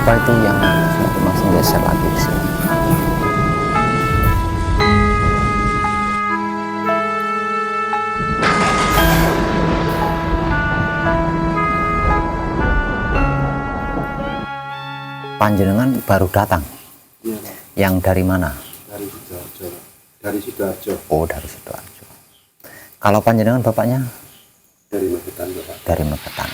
apa itu yang masih geser lagi di sini. Panjenengan baru datang? Iya, Yang dari mana? dari Sidoarjo. Dari Sidoarjo. Oh, dari Sidoarjo. Kalau panjenengan bapaknya? Dari Magetan, Bapak. Dari Magetan.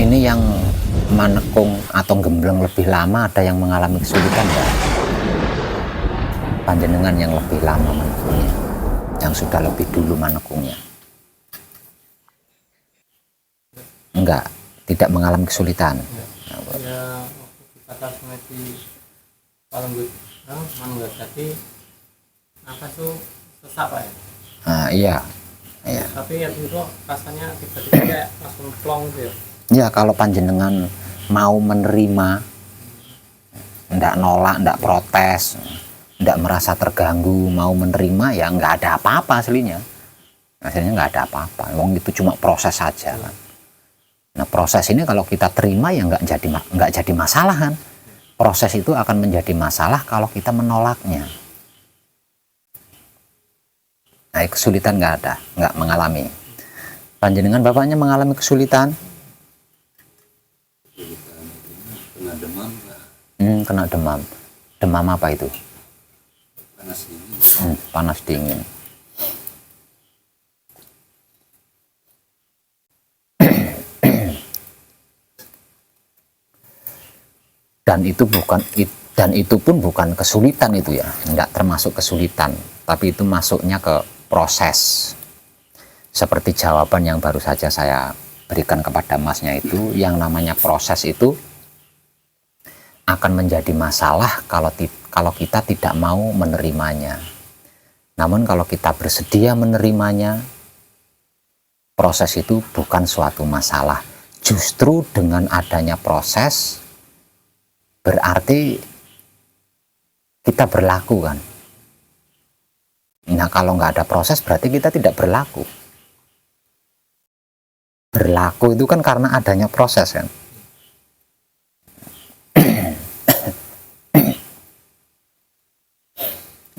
Ini yang manekung atau gembleng lebih lama, ada yang mengalami kesulitan enggak? Panjenengan yang lebih lama manekungnya, yang sudah lebih dulu manekungnya. Enggak, tidak mengalami kesulitan. Ya, waktu kata semedi Palembut, Mangga tadi apa tuh sesak Pak ya? Nah, iya. Iya. Tapi yang itu rasanya tiba-tiba kayak langsung plong gitu ya. Ya, kalau panjenengan mau menerima, ndak nolak, ndak protes, ndak merasa terganggu, mau menerima, ya nggak ada apa-apa aslinya. Aslinya nggak ada apa-apa. Wong itu cuma proses saja kan. Nah, proses ini kalau kita terima ya nggak jadi masalah kan. Proses itu akan menjadi masalah kalau kita menolaknya. Nah, kesulitan nggak ada, nggak mengalami. Panjenengan bapaknya mengalami kesulitan? Kena demam, Pak. Kena demam. Demam apa itu? Panas dingin. Panas dingin. Dan itu pun bukan kesulitan itu ya, enggak termasuk kesulitan, tapi itu masuknya ke proses. Seperti jawaban yang baru saja saya berikan kepada masnya itu, yang namanya proses itu akan menjadi masalah kalau kita tidak mau menerimanya. Namun kalau kita bersedia menerimanya, proses itu bukan suatu masalah. Justru dengan adanya proses berarti kita berlaku kan. Nah, kalau nggak ada proses berarti kita tidak berlaku. Berlaku itu kan karena adanya proses kan.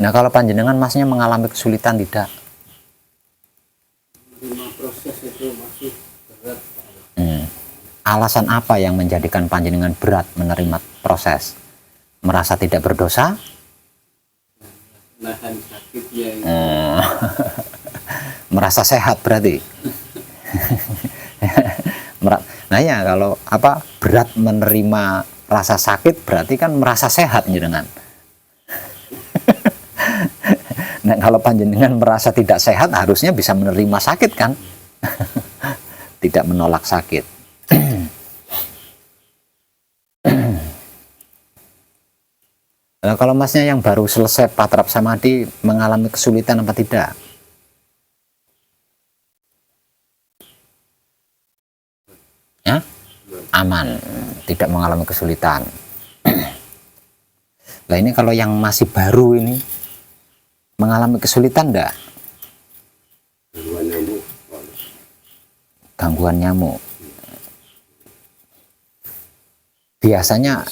Nah, kalau panjenengan masnya mengalami kesulitan tidak? Menerima proses itu masih berat, Pak. Alasan apa yang menjadikan panjenengan berat menerima proses? Merasa tidak berdosa? Nahan sakitnya itu. Merasa sehat berarti? Nah ya, kalau berat menerima rasa sakit berarti kan merasa sehat jenengan. Nah, kalau panjenengan merasa tidak sehat harusnya bisa menerima sakit kan? Tidak menolak sakit. Nah, kalau masnya yang baru selesai Patrap Samadhi mengalami kesulitan apa tidak? aman, tidak mengalami kesulitan. Nah ini kalau yang masih baru ini mengalami kesulitan enggak? Gangguan nyamuk. Gangguan nyamuk. Biasanya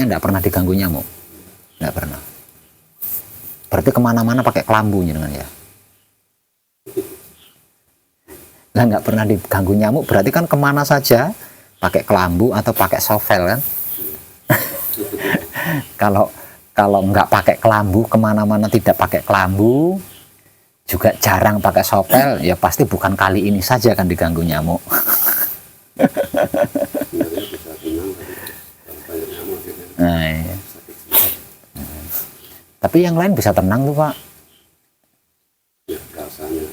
enggak pernah diganggu nyamuk. Enggak pernah. Berarti kemana-mana pakai kelambu dengan ya. Lah nggak pernah diganggu nyamuk berarti kan kemana saja pakai kelambu atau pakai sovel kan. kalau nggak pakai kelambu, kemana-mana tidak pakai kelambu, juga jarang pakai sovel, ya pasti bukan kali ini saja kan diganggu nyamuk. Sebenarnya bisa tenang tapi banyak nyamuk gitu. Nah, iya. Tapi yang lain bisa tenang tuh Pak. Ya, rasanya.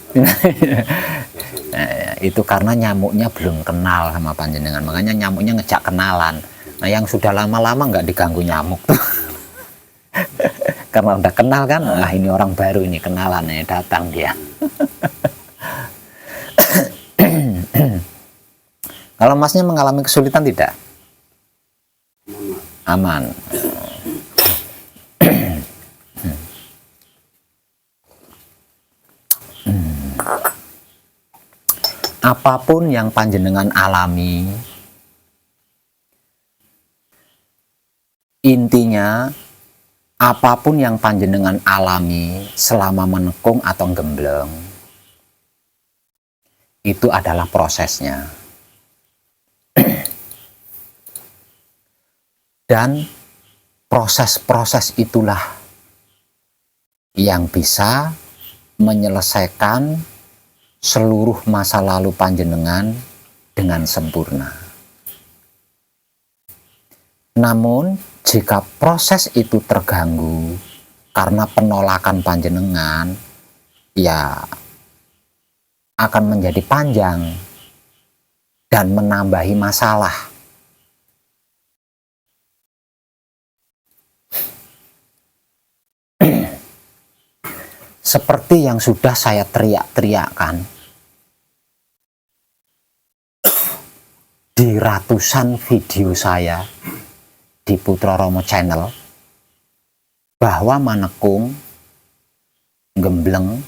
Nah, itu karena nyamuknya belum kenal sama panjenengan, makanya nyamuknya ngejak kenalan. Nah yang sudah lama-lama nggak diganggu nyamuk tuh karena udah kenal kan, ini orang baru ini kenalannya datang dia. Kalau masnya mengalami kesulitan tidak? Aman. Apapun yang panjenengan alami, intinya apapun yang panjenengan alami selama menekung atau gembleng, itu adalah prosesnya. Dan proses-proses itulah yang bisa menyelesaikan seluruh masa lalu panjenengan dengan sempurna. Namun, jika proses itu terganggu karena penolakan panjenengan, ya akan menjadi panjang dan menambahi masalah. Seperti yang sudah saya teriak-teriakkan di ratusan video saya di Putra Romo Channel, bahwa manekung, gembleng,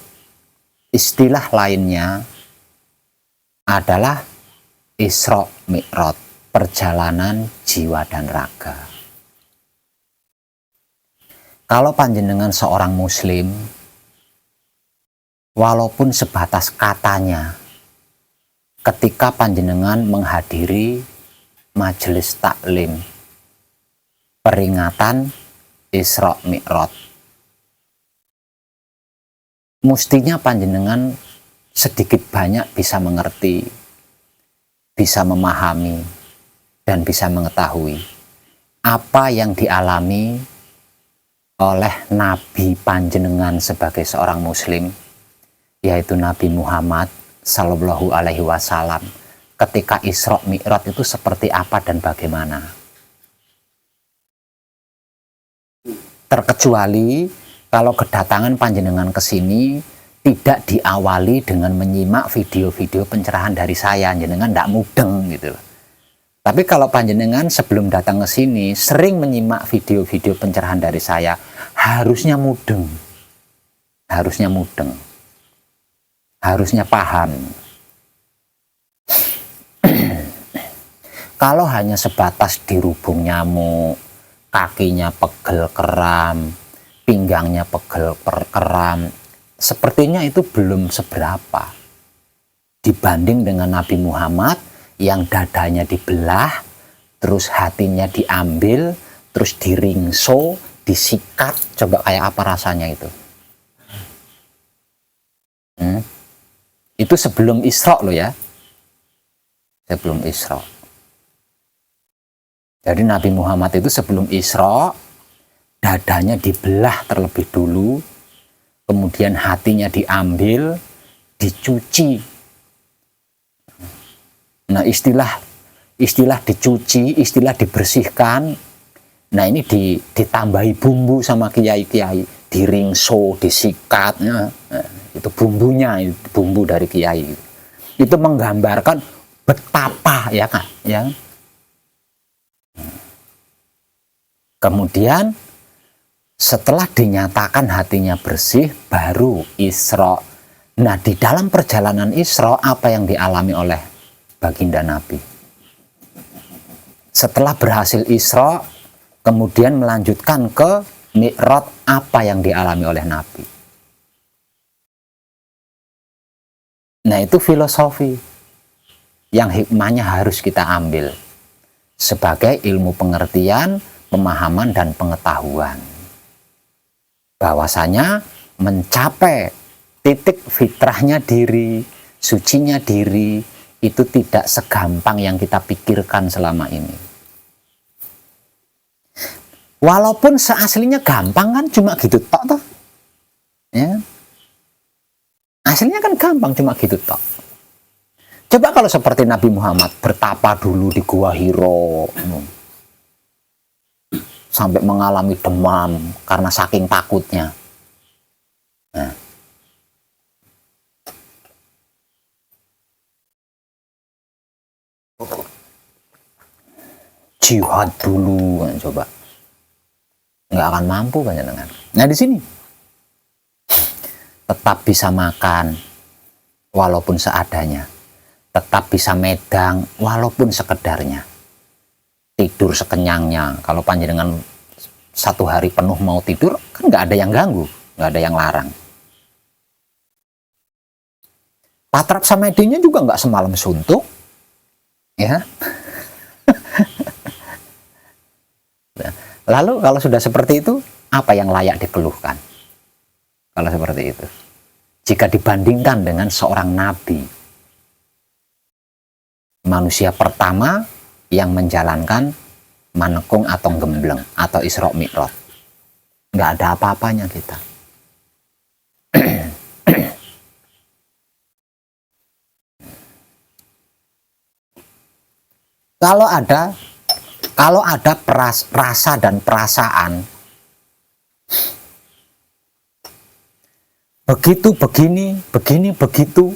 istilah lainnya adalah Isra Mi'raj, perjalanan jiwa dan raga. Kalau panjenengan seorang muslim, walaupun sebatas katanya, ketika panjenengan menghadiri majelis taklim peringatan Isra Mi'raj, mestinya panjenengan sedikit banyak bisa mengerti, bisa memahami, dan bisa mengetahui apa yang dialami oleh Nabi panjenengan sebagai seorang muslim, yaitu Nabi Muhammad Sallallahu Alaihi Wasallam, ketika Isra Mi'raj itu seperti apa dan bagaimana. Terkecuali kalau kedatangan panjenengan ke sini tidak diawali dengan menyimak video-video pencerahan dari saya, jenengan tidak mudeng gitu. Tapi kalau panjenengan sebelum datang ke sini sering menyimak video-video pencerahan dari saya, harusnya mudeng. Harusnya mudeng. Harusnya paham. Kalau hanya sebatas dirubung nyamuk, kakinya pegel keram, pinggangnya pegel keram, sepertinya itu belum seberapa dibanding dengan Nabi Muhammad yang dadanya dibelah, terus hatinya diambil, terus diringso, disikat. Coba kayak apa rasanya itu? Itu sebelum Isra loh ya. Sebelum Isra. Jadi Nabi Muhammad itu sebelum Isra, dadanya dibelah terlebih dulu, kemudian hatinya diambil, dicuci. Nah, istilah dicuci, istilah dibersihkan. Nah, ini ditambahi bumbu sama kiai-kiai, diringso, disikat. Nah, itu bumbunya, bumbu dari kiai. Itu menggambarkan betapa ya Kak, ya. Kemudian setelah dinyatakan hatinya bersih, baru Isra. Nah, di dalam perjalanan Isra, apa yang dialami oleh baginda Nabi? Setelah berhasil Isra, kemudian melanjutkan ke Mi'raj, apa yang dialami oleh Nabi? Nah, itu filosofi yang hikmahnya harus kita ambil sebagai ilmu pengertian, pemahaman, dan pengetahuan. Bahwasanya mencapai titik fitrahnya diri, sucinya diri, itu tidak segampang yang kita pikirkan selama ini. Walaupun seaslinya gampang kan, cuma gitu tok toh. Ya. Aslinya kan gampang, cuma gitu tok. Coba kalau seperti Nabi Muhammad bertapa dulu di Gua Hiro, sampai mengalami demam karena saking takutnya. Nah. Jihad dulu, coba. Nggak akan mampu banyak dengan. Nah, di sini tetap bisa makan walaupun seadanya, tetap bisa medang walaupun sekedarnya, tidur sekenyangnya. Kalau panjenengan satu hari penuh mau tidur, kan nggak ada yang ganggu, nggak ada yang larang. Patrap samedinya juga nggak semalam suntuk, ya. Lalu kalau sudah seperti itu, apa yang layak dikeluhkan? Kalau seperti itu, jika dibandingkan dengan seorang nabi, manusia pertama yang menjalankan manekung atau gembleng atau Isra Mi'raj, nggak ada apa-apanya kita. Kalau ada rasa dan perasaan begitu, begini, begitu,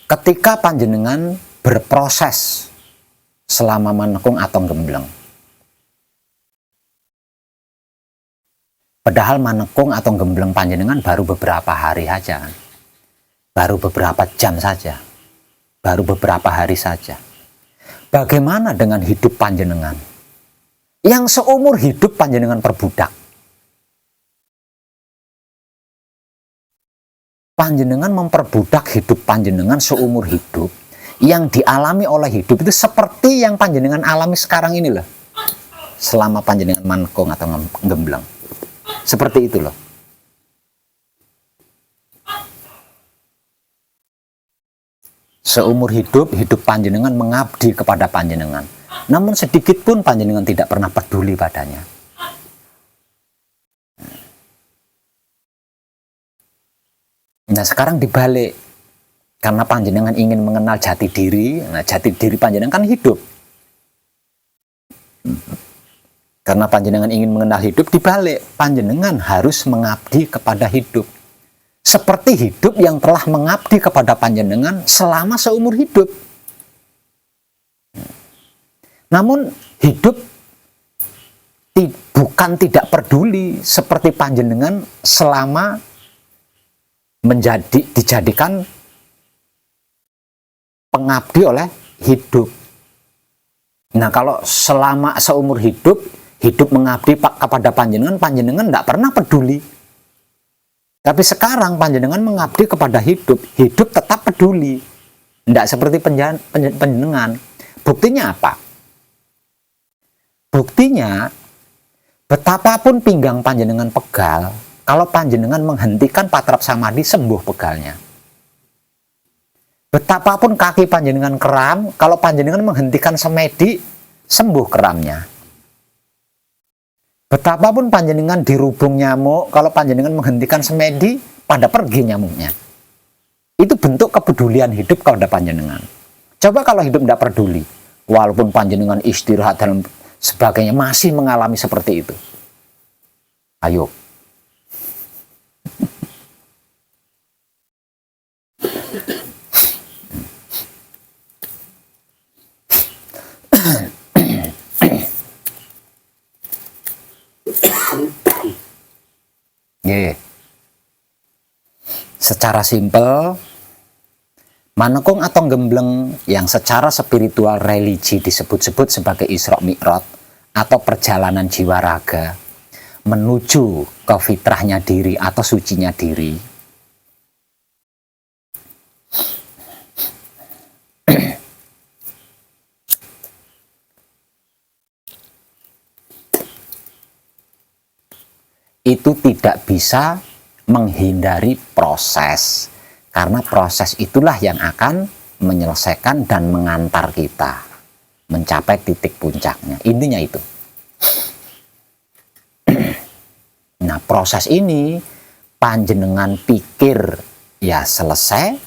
ketika panjenengan berproses selama manekung atau gembleng, padahal manekung atau gembleng panjenengan baru beberapa hari saja, baru beberapa jam saja, baru beberapa hari saja. Bagaimana dengan hidup panjenengan yang seumur hidup panjenengan perbudak? Panjenengan memperbudak hidup panjenengan seumur hidup, yang dialami oleh hidup itu seperti yang panjenengan alami sekarang ini loh, selama panjenengan manekung atau gembleng. Seperti itu loh. Seumur hidup panjenengan mengabdi kepada panjenengan, namun sedikit pun panjenengan tidak pernah peduli padanya. Nah, sekarang dibalik, karena panjenengan ingin mengenal jati diri. Nah, jati diri panjenengan kan hidup. Karena panjenengan ingin mengenal hidup, dibalik, panjenengan harus mengabdi kepada hidup. Seperti hidup yang telah mengabdi kepada panjenengan selama seumur hidup. Namun hidup bukan tidak peduli seperti panjenengan selama dijadikan pengabdi oleh hidup. Nah, kalau selama seumur hidup mengabdi kepada panjenengan tidak pernah peduli. Tapi sekarang panjenengan mengabdi kepada hidup tetap peduli. Tidak seperti panjenengan. Buktinya apa? Buktinya, betapapun pinggang panjenengan pegal, kalau panjenengan menghentikan patrap samadhi, sembuh pegalnya. Betapapun kaki panjenengan kram, kalau panjenengan menghentikan semedi, sembuh keramnya. Betapapun panjenengan dirubung nyamuk, kalau panjenengan menghentikan semedi, pada pergi nyamuknya. Itu bentuk kepedulian hidup kepada panjenengan. Coba kalau hidup tidak peduli, walaupun panjenengan istirahat dan sebagainya, masih mengalami seperti itu. Ayo. Nggih. Secara simpel, manekung atau gembleng yang secara spiritual religi disebut-sebut sebagai Isra Mi'raj atau perjalanan jiwa raga menuju ke fitrahnya diri atau sucinya diri. Itu tidak bisa menghindari proses, karena proses itulah yang akan menyelesaikan dan mengantar kita mencapai titik puncaknya. Intinya itu. Nah, proses ini panjenengan pikir ya selesai,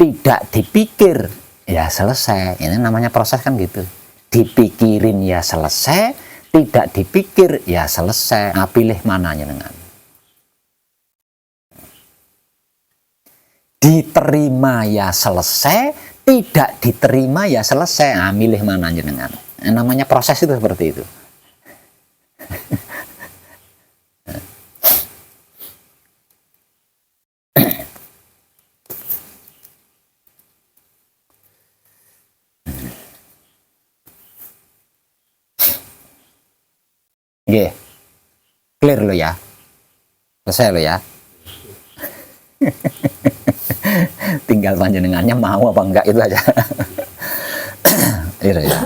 tidak dipikir ya selesai. Ini namanya proses kan gitu. Dipikirin ya selesai, tidak dipikir ya selesai. Nah, pilih mananya dengan. Diterima ya selesai, tidak diterima ya selesai. Nah, milih mana jenengan. Namanya proses itu seperti itu. Oke, clear lo ya, selesai lo ya. Tinggal panjenengannya mau apa enggak itu aja. Iya ya.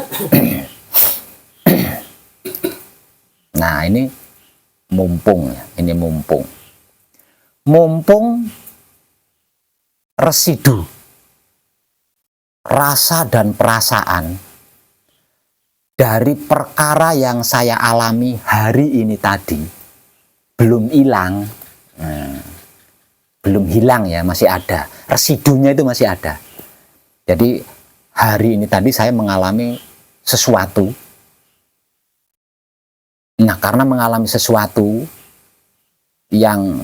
Nah, ini mumpung ya, ini mumpung residu rasa dan perasaan dari perkara yang saya alami hari ini tadi belum hilang. Belum hilang ya, masih ada. Residunya itu masih ada. Jadi hari ini tadi saya mengalami sesuatu. Nah, karena mengalami sesuatu yang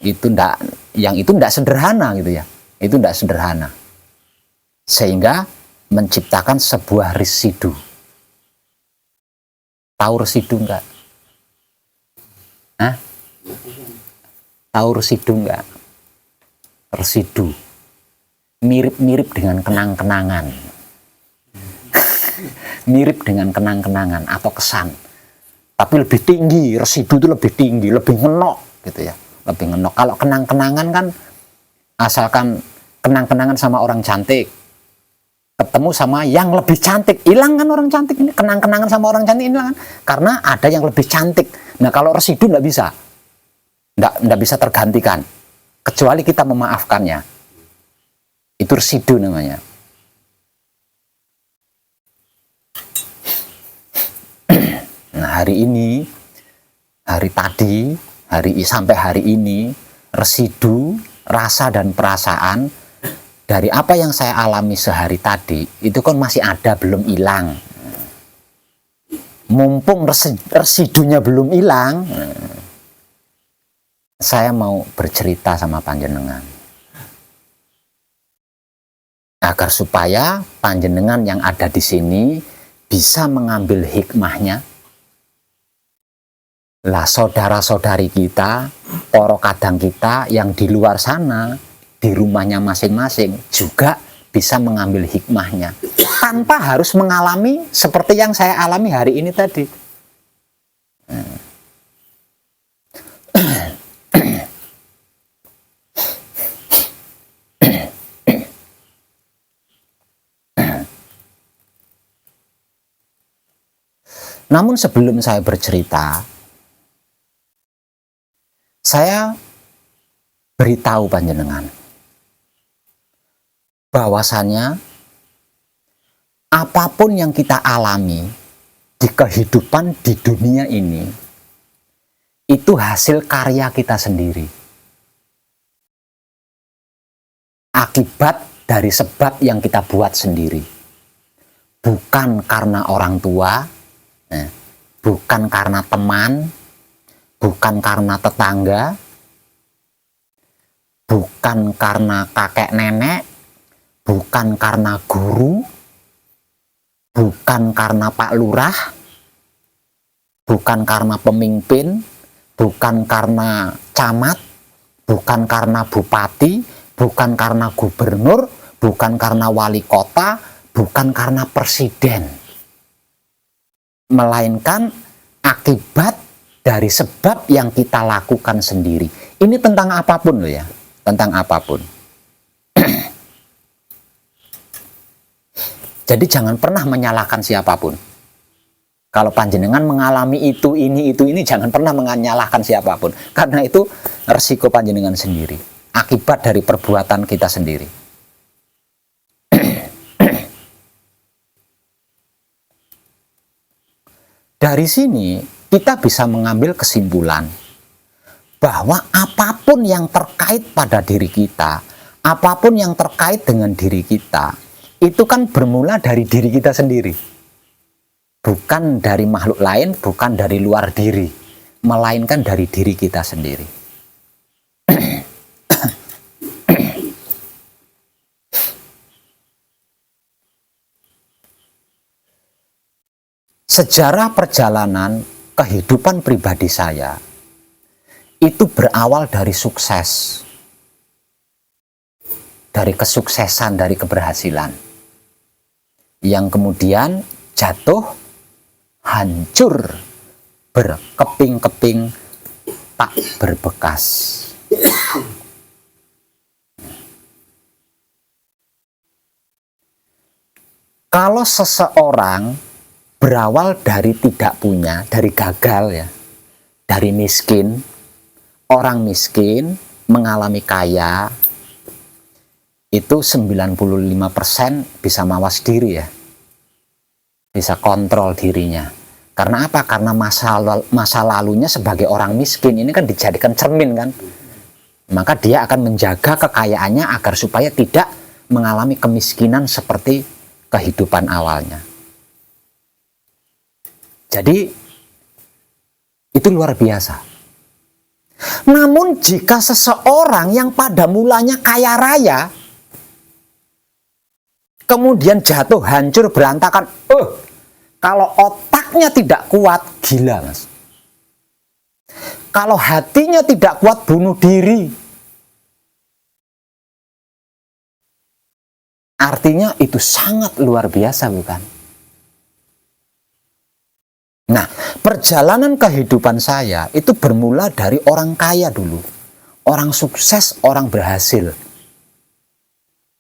itu ndak sederhana gitu ya. Itu ndak sederhana. Sehingga menciptakan sebuah residu. Tahu residu enggak? Hah? Tahu residu enggak? Residu mirip-mirip dengan kenang-kenangan. Mirip dengan kenang-kenangan atau kesan, tapi lebih tinggi. Residu itu lebih tinggi, lebih ngenok gitu ya, lebih ngenok. Kalau kenang-kenangan kan asalkan kenang-kenangan sama orang cantik ketemu sama yang lebih cantik, hilang kan orang cantik ini. Kenang-kenangan sama orang cantik hilang kan karena ada yang lebih cantik. Nah, kalau residu nggak bisa, nggak bisa tergantikan kecuali kita memaafkannya. Itu residu namanya. Nah, hari ini, hari tadi, sampai hari ini, residu rasa dan perasaan dari apa yang saya alami sehari tadi itu kan masih ada, belum hilang. Mumpung residunya belum hilang, saya mau bercerita sama panjenengan agar supaya panjenengan yang ada di sini bisa mengambil hikmahnya. Lah, saudara-saudari kita, para kadang kita yang di luar sana, di rumahnya masing-masing juga bisa mengambil hikmahnya tanpa harus mengalami seperti yang saya alami hari ini tadi. Namun sebelum saya bercerita, saya beritahu panjenengan bahwasannya apapun yang kita alami di kehidupan di dunia ini itu hasil karya kita sendiri. Akibat dari sebab yang kita buat sendiri. Bukan karena orang tua, bukan karena teman, bukan karena tetangga, bukan karena kakek nenek, bukan karena guru, bukan karena Pak Lurah, bukan karena pemimpin, bukan karena camat, bukan karena bupati, bukan karena gubernur, bukan karena wali kota, bukan karena presiden, melainkan akibat dari sebab yang kita lakukan sendiri. Ini tentang apapun loh ya, tentang apapun. Jadi jangan pernah menyalahkan siapapun. Kalau panjenengan mengalami itu, ini, jangan pernah menyalahkan siapapun. Karena itu resiko panjenengan sendiri. Akibat dari perbuatan kita sendiri. Dari sini kita bisa mengambil kesimpulan bahwa apapun yang terkait pada diri kita, apapun yang terkait dengan diri kita, itu kan bermula dari diri kita sendiri. Bukan dari makhluk lain, bukan dari luar diri, melainkan dari diri kita sendiri. Sejarah perjalanan kehidupan pribadi saya itu berawal dari sukses, dari kesuksesan, dari keberhasilan, yang kemudian jatuh, hancur, berkeping-keping, tak berbekas. Kalau seseorang berawal dari tidak punya, dari gagal ya, dari miskin, orang miskin mengalami kaya, itu 95% bisa mawas diri ya, bisa kontrol dirinya. Karena apa? Karena masa lalunya sebagai orang miskin ini kan dijadikan cermin kan, maka dia akan menjaga kekayaannya agar supaya tidak mengalami kemiskinan seperti kehidupan awalnya. Jadi itu luar biasa. Namun jika seseorang yang pada mulanya kaya raya kemudian jatuh, hancur, berantakan, kalau otaknya tidak kuat, gila mas. Kalau hatinya tidak kuat, bunuh diri. Artinya itu sangat luar biasa bukan? Nah, perjalanan kehidupan saya itu bermula dari orang kaya dulu. Orang sukses, orang berhasil.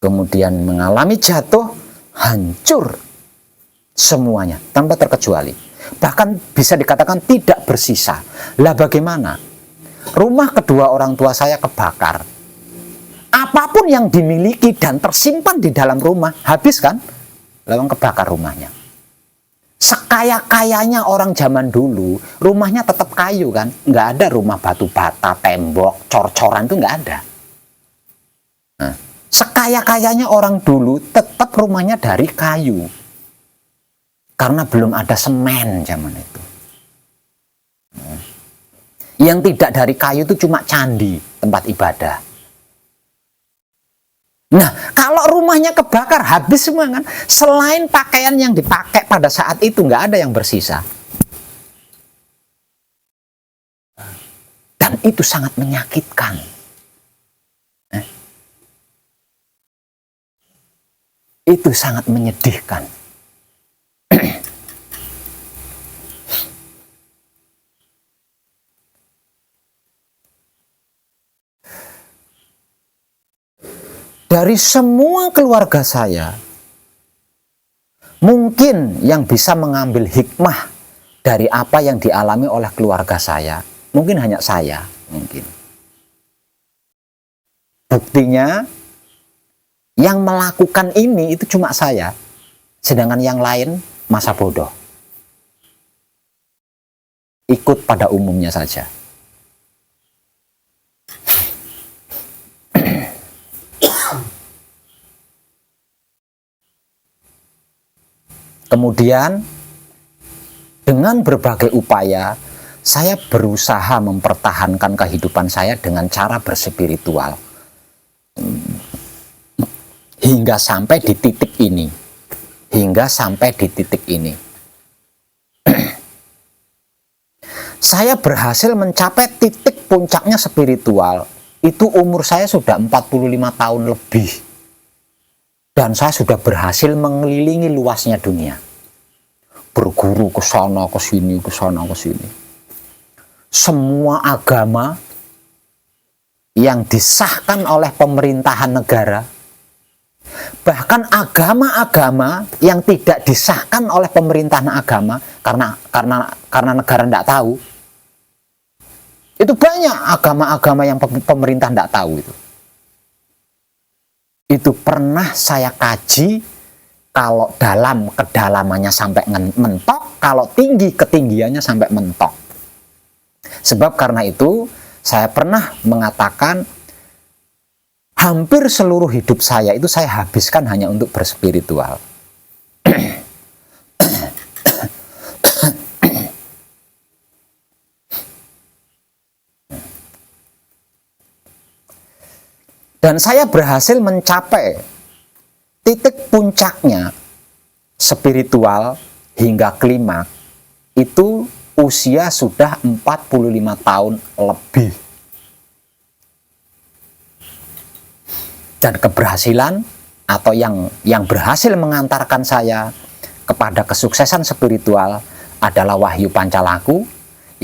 Kemudian mengalami jatuh, hancur semuanya, tanpa terkecuali. Bahkan bisa dikatakan tidak bersisa. Lah bagaimana? Rumah kedua orang tua saya kebakar. Apapun yang dimiliki dan tersimpan di dalam rumah, habis kan? Lalu kebakar rumahnya. Sekaya-kayanya orang zaman dulu, rumahnya tetap kayu kan, nggak ada rumah batu bata, tembok, cor-coran itu nggak ada. Nah, sekaya-kayanya orang dulu tetap rumahnya dari kayu, karena belum ada semen zaman itu. Yang tidak dari kayu itu cuma candi, tempat ibadah. Nah, kalau rumahnya kebakar, habis semua kan. Selain pakaian yang dipakai pada saat itu, nggak ada yang bersisa. Dan itu sangat menyakitkan. Itu sangat menyedihkan. Dari semua keluarga saya, mungkin yang bisa mengambil hikmah dari apa yang dialami oleh keluarga saya, mungkin hanya saya, mungkin. Buktinya, yang melakukan ini itu cuma saya, sedangkan yang lain masa bodoh. Ikut pada umumnya saja. Kemudian dengan berbagai upaya saya berusaha mempertahankan kehidupan saya dengan cara berspiritual hingga sampai di titik ini, saya berhasil mencapai titik puncaknya spiritual, itu umur saya sudah 45 tahun lebih. Dan saya sudah berhasil mengelilingi luasnya dunia. Berguru ke sana, ke sini, ke sana, ke sini. Semua agama yang disahkan oleh pemerintahan negara, bahkan agama-agama yang tidak disahkan oleh pemerintahan agama karena negara tidak tahu. Itu banyak agama-agama yang pemerintah tidak tahu itu. Itu pernah saya kaji, kalau dalam kedalamannya sampai mentok, kalau tinggi ketinggiannya sampai mentok. Sebab karena itu saya pernah mengatakan hampir seluruh hidup saya itu saya habiskan hanya untuk berspiritual. Dan saya berhasil mencapai titik puncaknya spiritual hingga klimaks itu usia sudah 45 tahun lebih. Dan keberhasilan atau yang berhasil mengantarkan saya kepada kesuksesan spiritual adalah Wahyu Pancalaku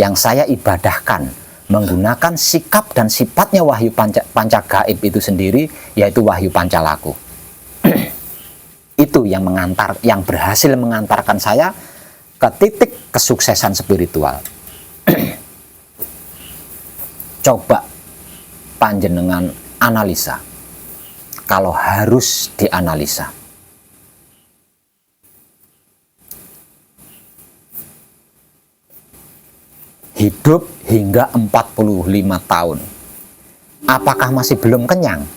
yang saya ibadahkan menggunakan sikap dan sifatnya Wahyu Panca Gaib itu sendiri, yaitu Wahyu Pancalaku. Itu yang berhasil mengantarkan saya ke titik kesuksesan spiritual. Coba panjenengan analisa, kalau harus dianalisa. Hidup hingga 45 tahun. Apakah masih belum kenyang?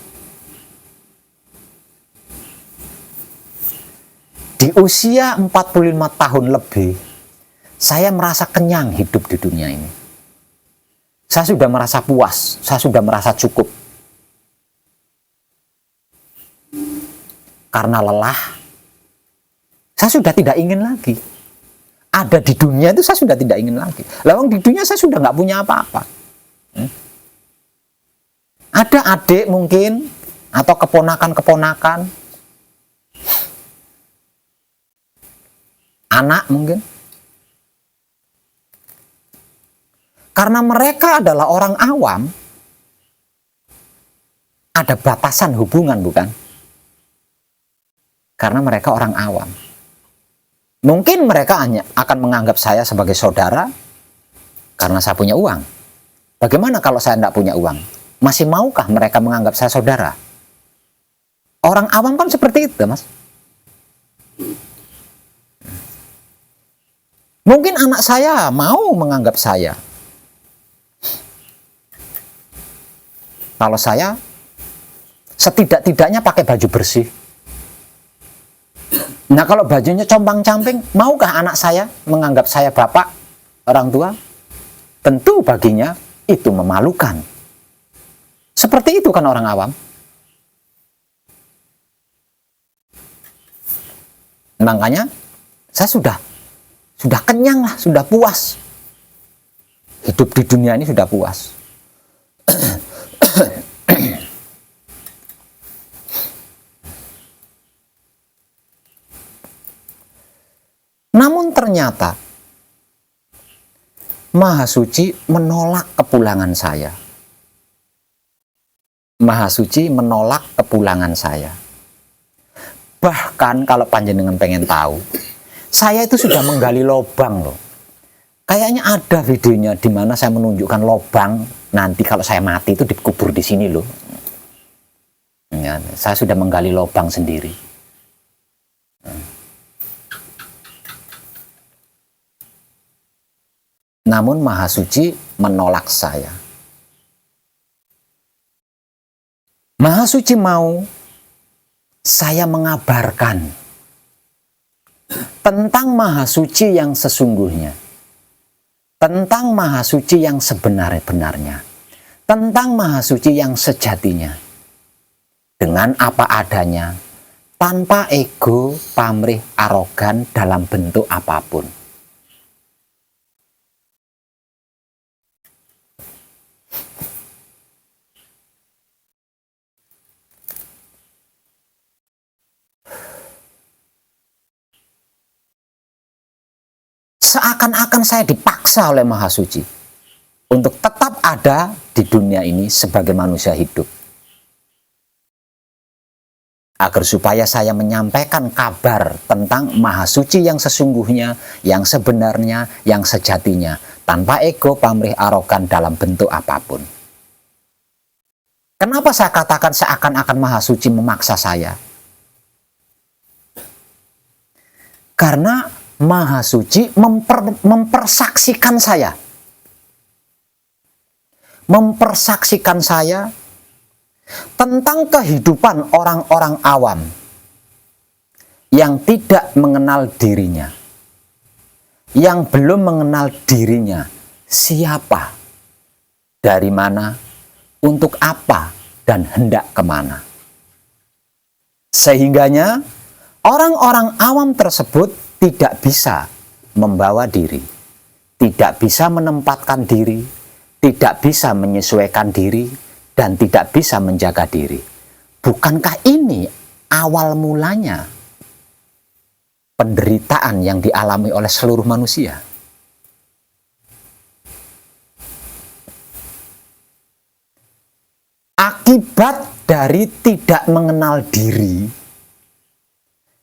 Di usia 45 tahun lebih, saya merasa kenyang hidup di dunia ini. Saya sudah merasa puas, saya sudah merasa cukup. Karena lelah, saya sudah tidak ingin lagi. Ada di dunia itu saya sudah tidak ingin lagi. Lawang di dunia saya sudah nggak punya apa-apa. Ada adik mungkin, atau keponakan-keponakan, anak mungkin. Karena mereka adalah orang awam, ada batasan hubungan, bukan? Karena mereka orang awam. Mungkin mereka hanya akan menganggap saya sebagai saudara karena saya punya uang. Bagaimana kalau saya tidak punya uang? Masih maukah mereka menganggap saya saudara? Orang awam kan seperti itu, Mas. Mungkin anak saya mau menganggap saya. Kalau saya setidak-tidaknya pakai baju bersih. Nah, kalau bajunya compang-camping, maukah anak saya menganggap saya bapak, orang tua? Tentu baginya itu memalukan. Seperti itu kan orang awam. Makanya saya sudah kenyang lah, sudah puas. Hidup di dunia ini sudah puas. Namun ternyata Maha Suci menolak kepulangan saya. Maha Suci menolak kepulangan saya. Bahkan kalau panjenengan pengen tahu, saya itu sudah menggali lobang loh. Kayaknya ada videonya di mana saya menunjukkan lobang nanti kalau saya mati itu dikubur di sini loh. Ya, saya sudah menggali lobang sendiri. Namun Maha Suci menolak saya. Maha Suci mau saya mengabarkan tentang Maha Suci yang sesungguhnya, tentang Maha Suci yang sebenar-benarnya, tentang Maha Suci yang sejatinya, dengan apa adanya, tanpa ego, pamrih, arogan dalam bentuk apapun. Seakan-akan saya dipaksa oleh Maha Suci untuk tetap ada di dunia ini sebagai manusia hidup. Agar supaya saya menyampaikan kabar tentang Maha Suci yang sesungguhnya, yang sebenarnya, yang sejatinya, tanpa ego, pamrih, arogan dalam bentuk apapun. Kenapa saya katakan seakan-akan Maha Suci memaksa saya? Karena Maha Suci mempersaksikan saya. Mempersaksikan saya tentang kehidupan orang-orang awam yang tidak mengenal dirinya, yang belum mengenal dirinya, siapa, dari mana, untuk apa, dan hendak kemana. Sehingganya orang-orang awam tersebut tidak bisa membawa diri, tidak bisa menempatkan diri, tidak bisa menyesuaikan diri, dan tidak bisa menjaga diri. Bukankah ini awal mulanya penderitaan yang dialami oleh seluruh manusia? Akibat dari tidak mengenal diri,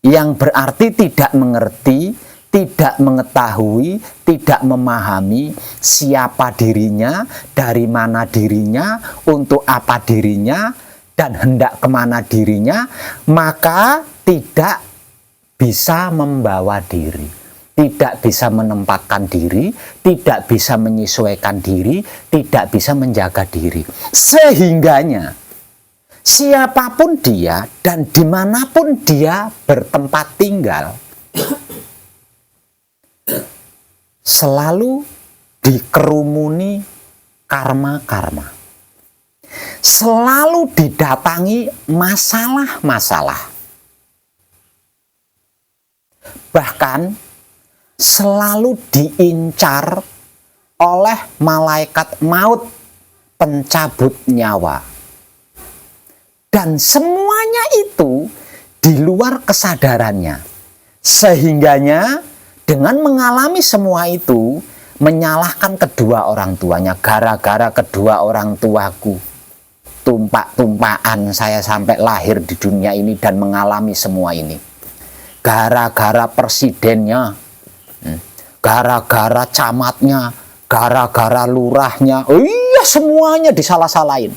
yang berarti tidak mengerti, tidak mengetahui, tidak memahami siapa dirinya, dari mana dirinya, untuk apa dirinya, dan hendak kemana dirinya, maka tidak bisa membawa diri, tidak bisa menempatkan diri, tidak bisa menyesuaikan diri, tidak bisa menjaga diri. Sehingganya siapapun dia dan dimanapun dia bertempat tinggal, selalu dikerumuni karma-karma, selalu didatangi masalah-masalah, bahkan selalu diincar oleh malaikat maut pencabut nyawa, dan semuanya itu di luar kesadarannya. Sehingganya dengan mengalami semua itu, menyalahkan kedua orang tuanya. Gara-gara kedua orang tuaku, tumpak-tumpakan saya sampai lahir di dunia ini dan mengalami semua ini. Gara-gara presidennya, gara-gara camatnya, gara-gara lurahnya, oh iya, semuanya disalah-salahin.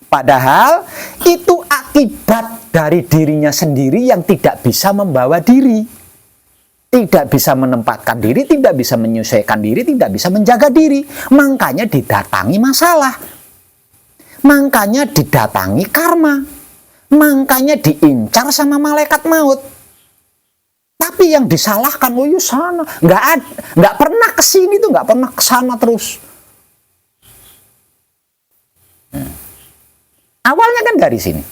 Padahal itu akibat dari dirinya sendiri yang tidak bisa membawa diri, tidak bisa menempatkan diri, tidak bisa menyesuaikan diri, tidak bisa menjaga diri. Makanya didatangi masalah, makanya didatangi karma, makanya diincar sama malaikat maut. Tapi yang disalahkan, oh iya sana, nggak pernah kesini tuh, nggak pernah kesana terus. Awalnya kan dari sini.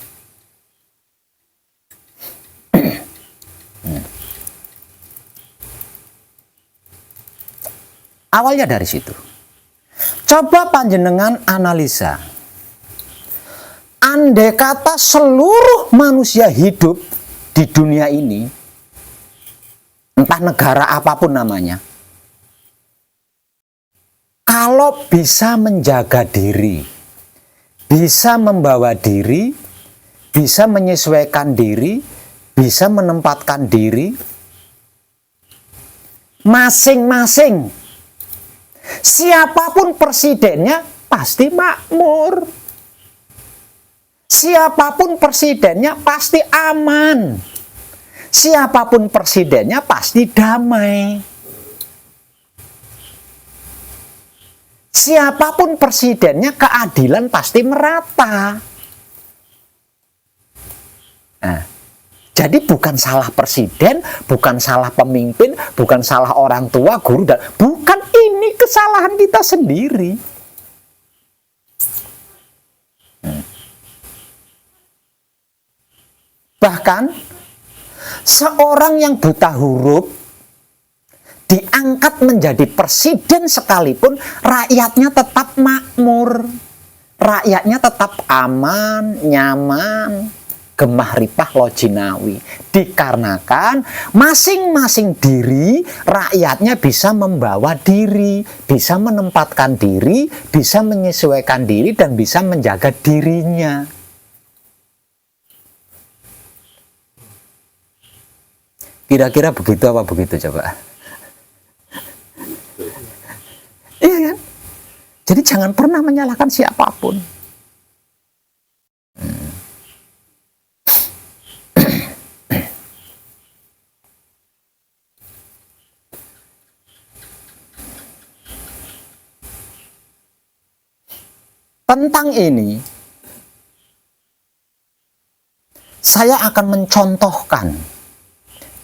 Awalnya dari situ. Coba panjenengan analisa. Andai kata seluruh manusia hidup di dunia ini, entah negara apapun namanya, kalau bisa menjaga diri, bisa membawa diri, bisa menyesuaikan diri, bisa menempatkan diri, masing-masing, siapapun presidennya pasti makmur. Siapapun presidennya pasti aman. Siapapun presidennya pasti damai. Siapapun presidennya keadilan pasti merata. Nah, jadi bukan salah presiden, bukan salah pemimpin, bukan salah orang tua, guru, dan bukan, ini kesalahan kita sendiri. Bahkan seorang yang buta huruf diangkat menjadi presiden sekalipun, rakyatnya tetap makmur, rakyatnya tetap aman, nyaman, Gemah Ripah Lojinawi. Dikarenakan masing-masing diri rakyatnya bisa membawa diri, bisa menempatkan diri, bisa menyesuaikan diri, dan bisa menjaga dirinya. Kira-kira begitu apa begitu coba? Iya kan? Jadi jangan pernah menyalahkan siapapun. Tentang ini, saya akan mencontohkan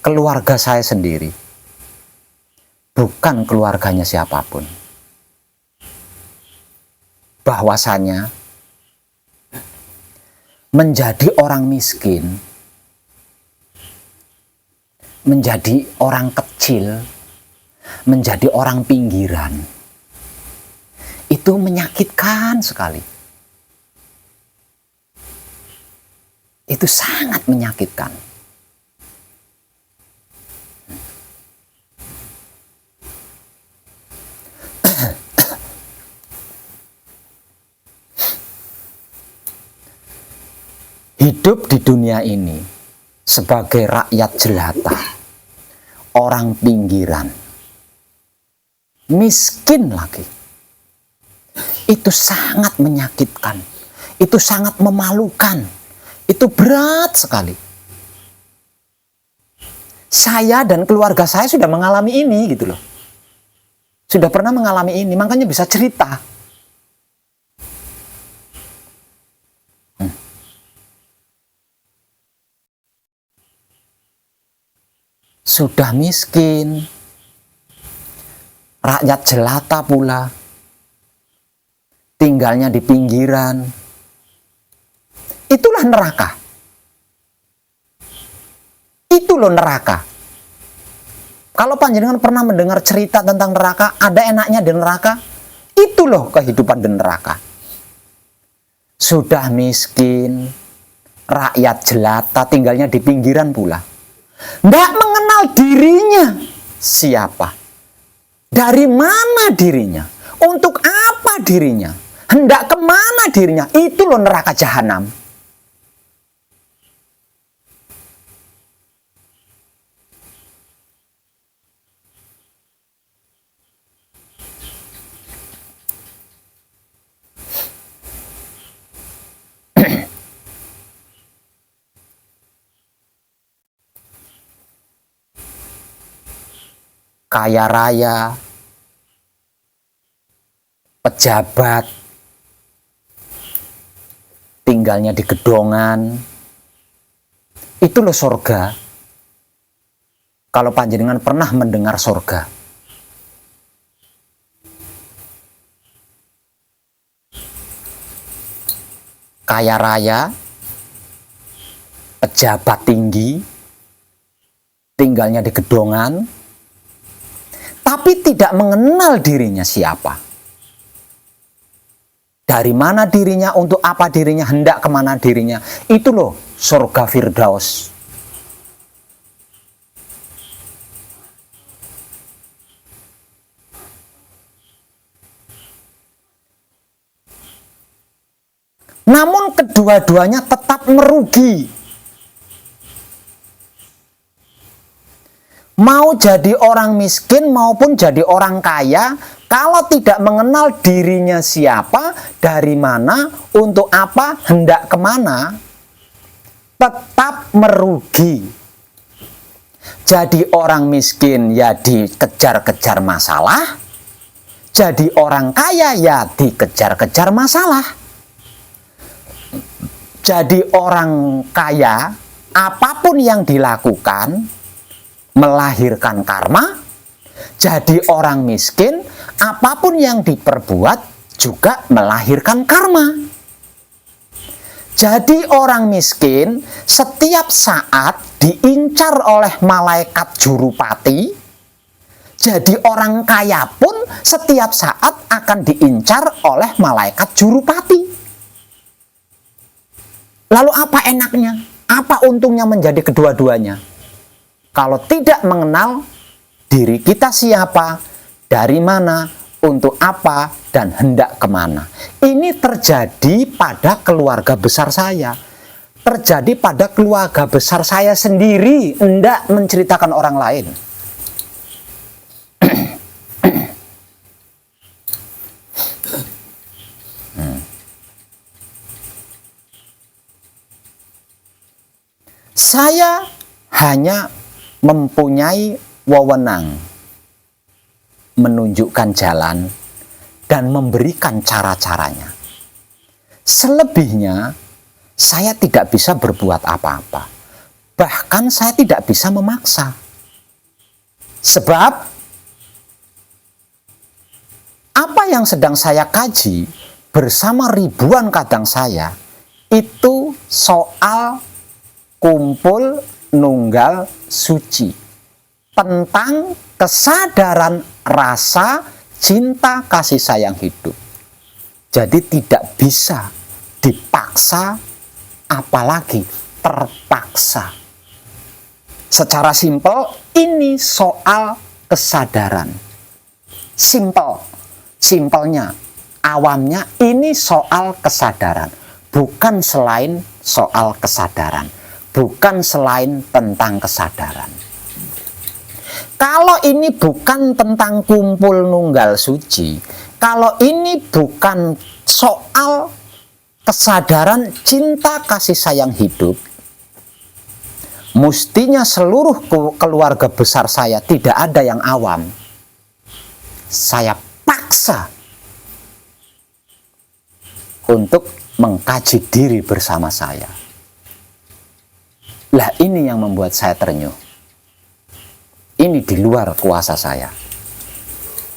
keluarga saya sendiri, bukan keluarganya siapapun. Bahwasanya menjadi orang miskin, menjadi orang kecil, menjadi orang pinggiran, itu menyakitkan sekali. Itu sangat menyakitkan. Hidup di dunia ini sebagai rakyat jelata, orang pinggiran, miskin lagi, itu sangat menyakitkan, itu sangat memalukan, itu berat sekali. Saya dan keluarga saya sudah mengalami ini gitu loh. Sudah pernah mengalami ini, makanya bisa cerita. Sudah miskin, rakyat jelata pula, tinggalnya di pinggiran. Itulah neraka. Itu loh neraka. Kalau panjenengan pernah mendengar cerita tentang neraka, ada enaknya di neraka, itu loh kehidupan di neraka. Sudah miskin, rakyat jelata, tinggalnya di pinggiran pula. Tidak mengenal dirinya siapa, dari mana dirinya, untuk apa dirinya, hendak kemana dirinya. Itu loh neraka jahanam. Kaya raya, pejabat, tinggalnya di gedongan, itu loh sorga. Kalau panjenengan pernah mendengar sorga. Kaya raya, pejabat tinggi, tinggalnya di gedongan, tapi tidak mengenal dirinya siapa. Dari mana dirinya, untuk apa dirinya, hendak kemana dirinya. Itu loh surga Firdaus. Namun kedua-duanya tetap merugi. Mau jadi orang miskin maupun jadi orang kaya, kalau tidak mengenal dirinya siapa, dari mana, untuk apa, hendak kemana, tetap merugi. Jadi orang miskin ya dikejar-kejar masalah, jadi orang kaya ya dikejar-kejar masalah. Jadi orang kaya, apapun yang dilakukan melahirkan karma. Jadi orang miskin, apapun yang diperbuat juga melahirkan karma. Jadi orang miskin setiap saat diincar oleh malaikat jurupati. Jadi orang kaya pun setiap saat akan diincar oleh malaikat jurupati. Lalu apa enaknya? Apa untungnya menjadi kedua-duanya? Kalau tidak mengenal diri kita siapa, dari mana, untuk apa, dan hendak kemana. Ini terjadi pada keluarga besar saya. Terjadi pada keluarga besar saya sendiri, hendak menceritakan orang lain. Saya hanya mempunyai wewenang menunjukkan jalan dan memberikan cara-caranya. Selebihnya, saya tidak bisa berbuat apa-apa. Bahkan saya tidak bisa memaksa. Sebab, apa yang sedang saya kaji bersama ribuan kadang saya, itu soal kumpul nunggal suci, tentang kesadaran rasa cinta kasih sayang hidup. Jadi tidak bisa dipaksa, apalagi terpaksa. Secara simpel, ini soal kesadaran. Simpelnya, awamnya, ini soal kesadaran, bukan selain soal kesadaran. Bukan selain tentang kesadaran. Kalau ini bukan tentang kumpul nunggal suci, kalau ini bukan soal kesadaran cinta kasih sayang hidup, mestinya seluruh keluarga besar saya tidak ada yang awam. Saya paksa untuk mengkaji diri bersama saya. Lah ini yang membuat saya terenyuh. Ini di luar kuasa saya.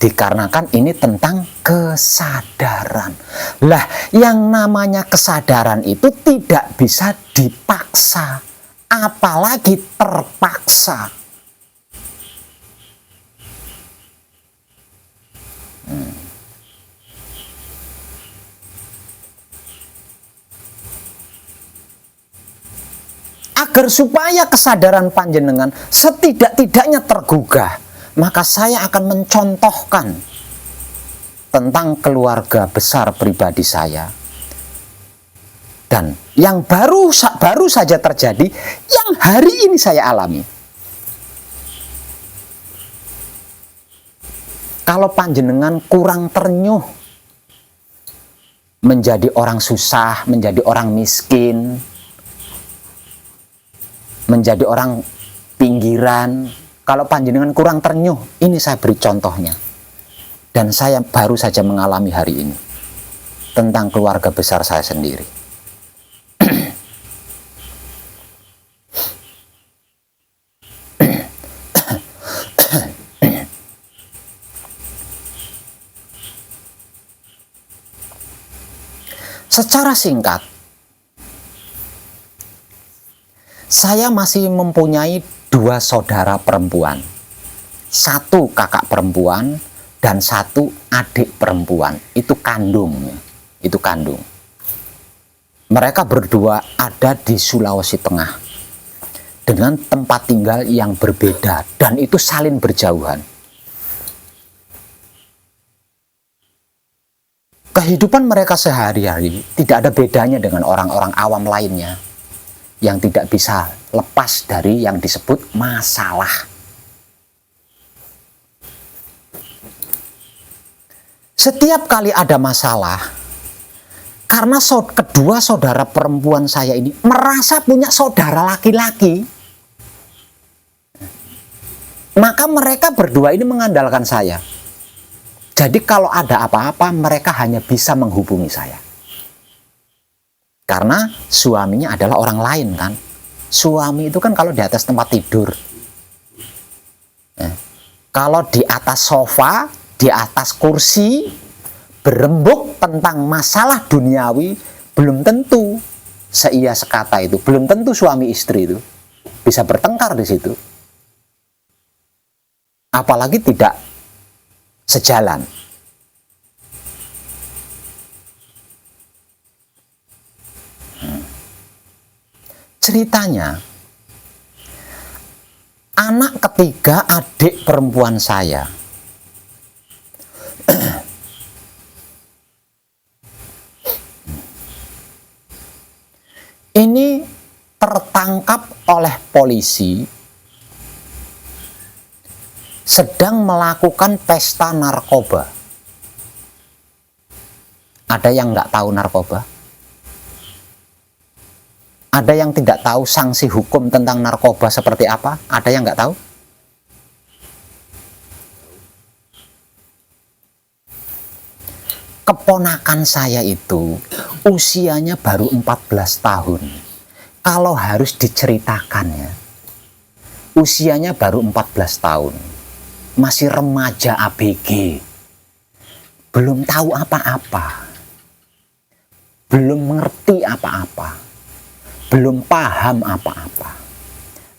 Dikarenakan ini tentang kesadaran. Lah yang namanya kesadaran itu tidak bisa dipaksa, apalagi terpaksa. Agar supaya kesadaran panjenengan setidak-tidaknya tergugah, maka saya akan mencontohkan tentang keluarga besar pribadi saya. Dan yang baru saja terjadi, yang hari ini saya alami. Kalau panjenengan kurang ternyuh menjadi orang susah, menjadi orang miskin, menjadi orang pinggiran, kalau panjenengan kurang ternyuh, ini saya beri contohnya. Dan saya baru saja mengalami hari ini tentang keluarga besar saya sendiri. Secara singkat, saya masih mempunyai 2 saudara perempuan, 1 kakak perempuan dan 1 adik perempuan. Itu kandung. Mereka berdua ada di Sulawesi Tengah dengan tempat tinggal yang berbeda dan itu saling berjauhan. Kehidupan mereka sehari-hari tidak ada bedanya dengan orang-orang awam lainnya yang tidak bisa lepas dari yang disebut masalah. Setiap kali ada masalah, karena kedua saudara perempuan saya ini merasa punya saudara laki-laki, maka mereka berdua ini mengandalkan saya. Jadi kalau ada apa-apa, mereka hanya bisa menghubungi saya. Karena suaminya adalah orang lain kan. Suami itu kan kalau di atas tempat tidur. Kalau di atas sofa, di atas kursi, berembuk tentang masalah duniawi, belum tentu seia sekata itu. Belum tentu suami istri itu bisa bertengkar di situ. Apalagi tidak sejalan. ceritanya anak ketiga adik perempuan saya ini tertangkap oleh polisi sedang melakukan pesta narkoba. Ada yang nggak tahu narkoba? Ada yang tidak tahu sanksi hukum tentang narkoba seperti apa? Ada yang nggak tahu? Keponakan saya itu usianya baru 14 tahun. Kalau harus diceritakan ya, usianya baru 14 tahun. Masih remaja ABG. Belum tahu apa-apa. Belum mengerti apa-apa. Belum paham apa-apa.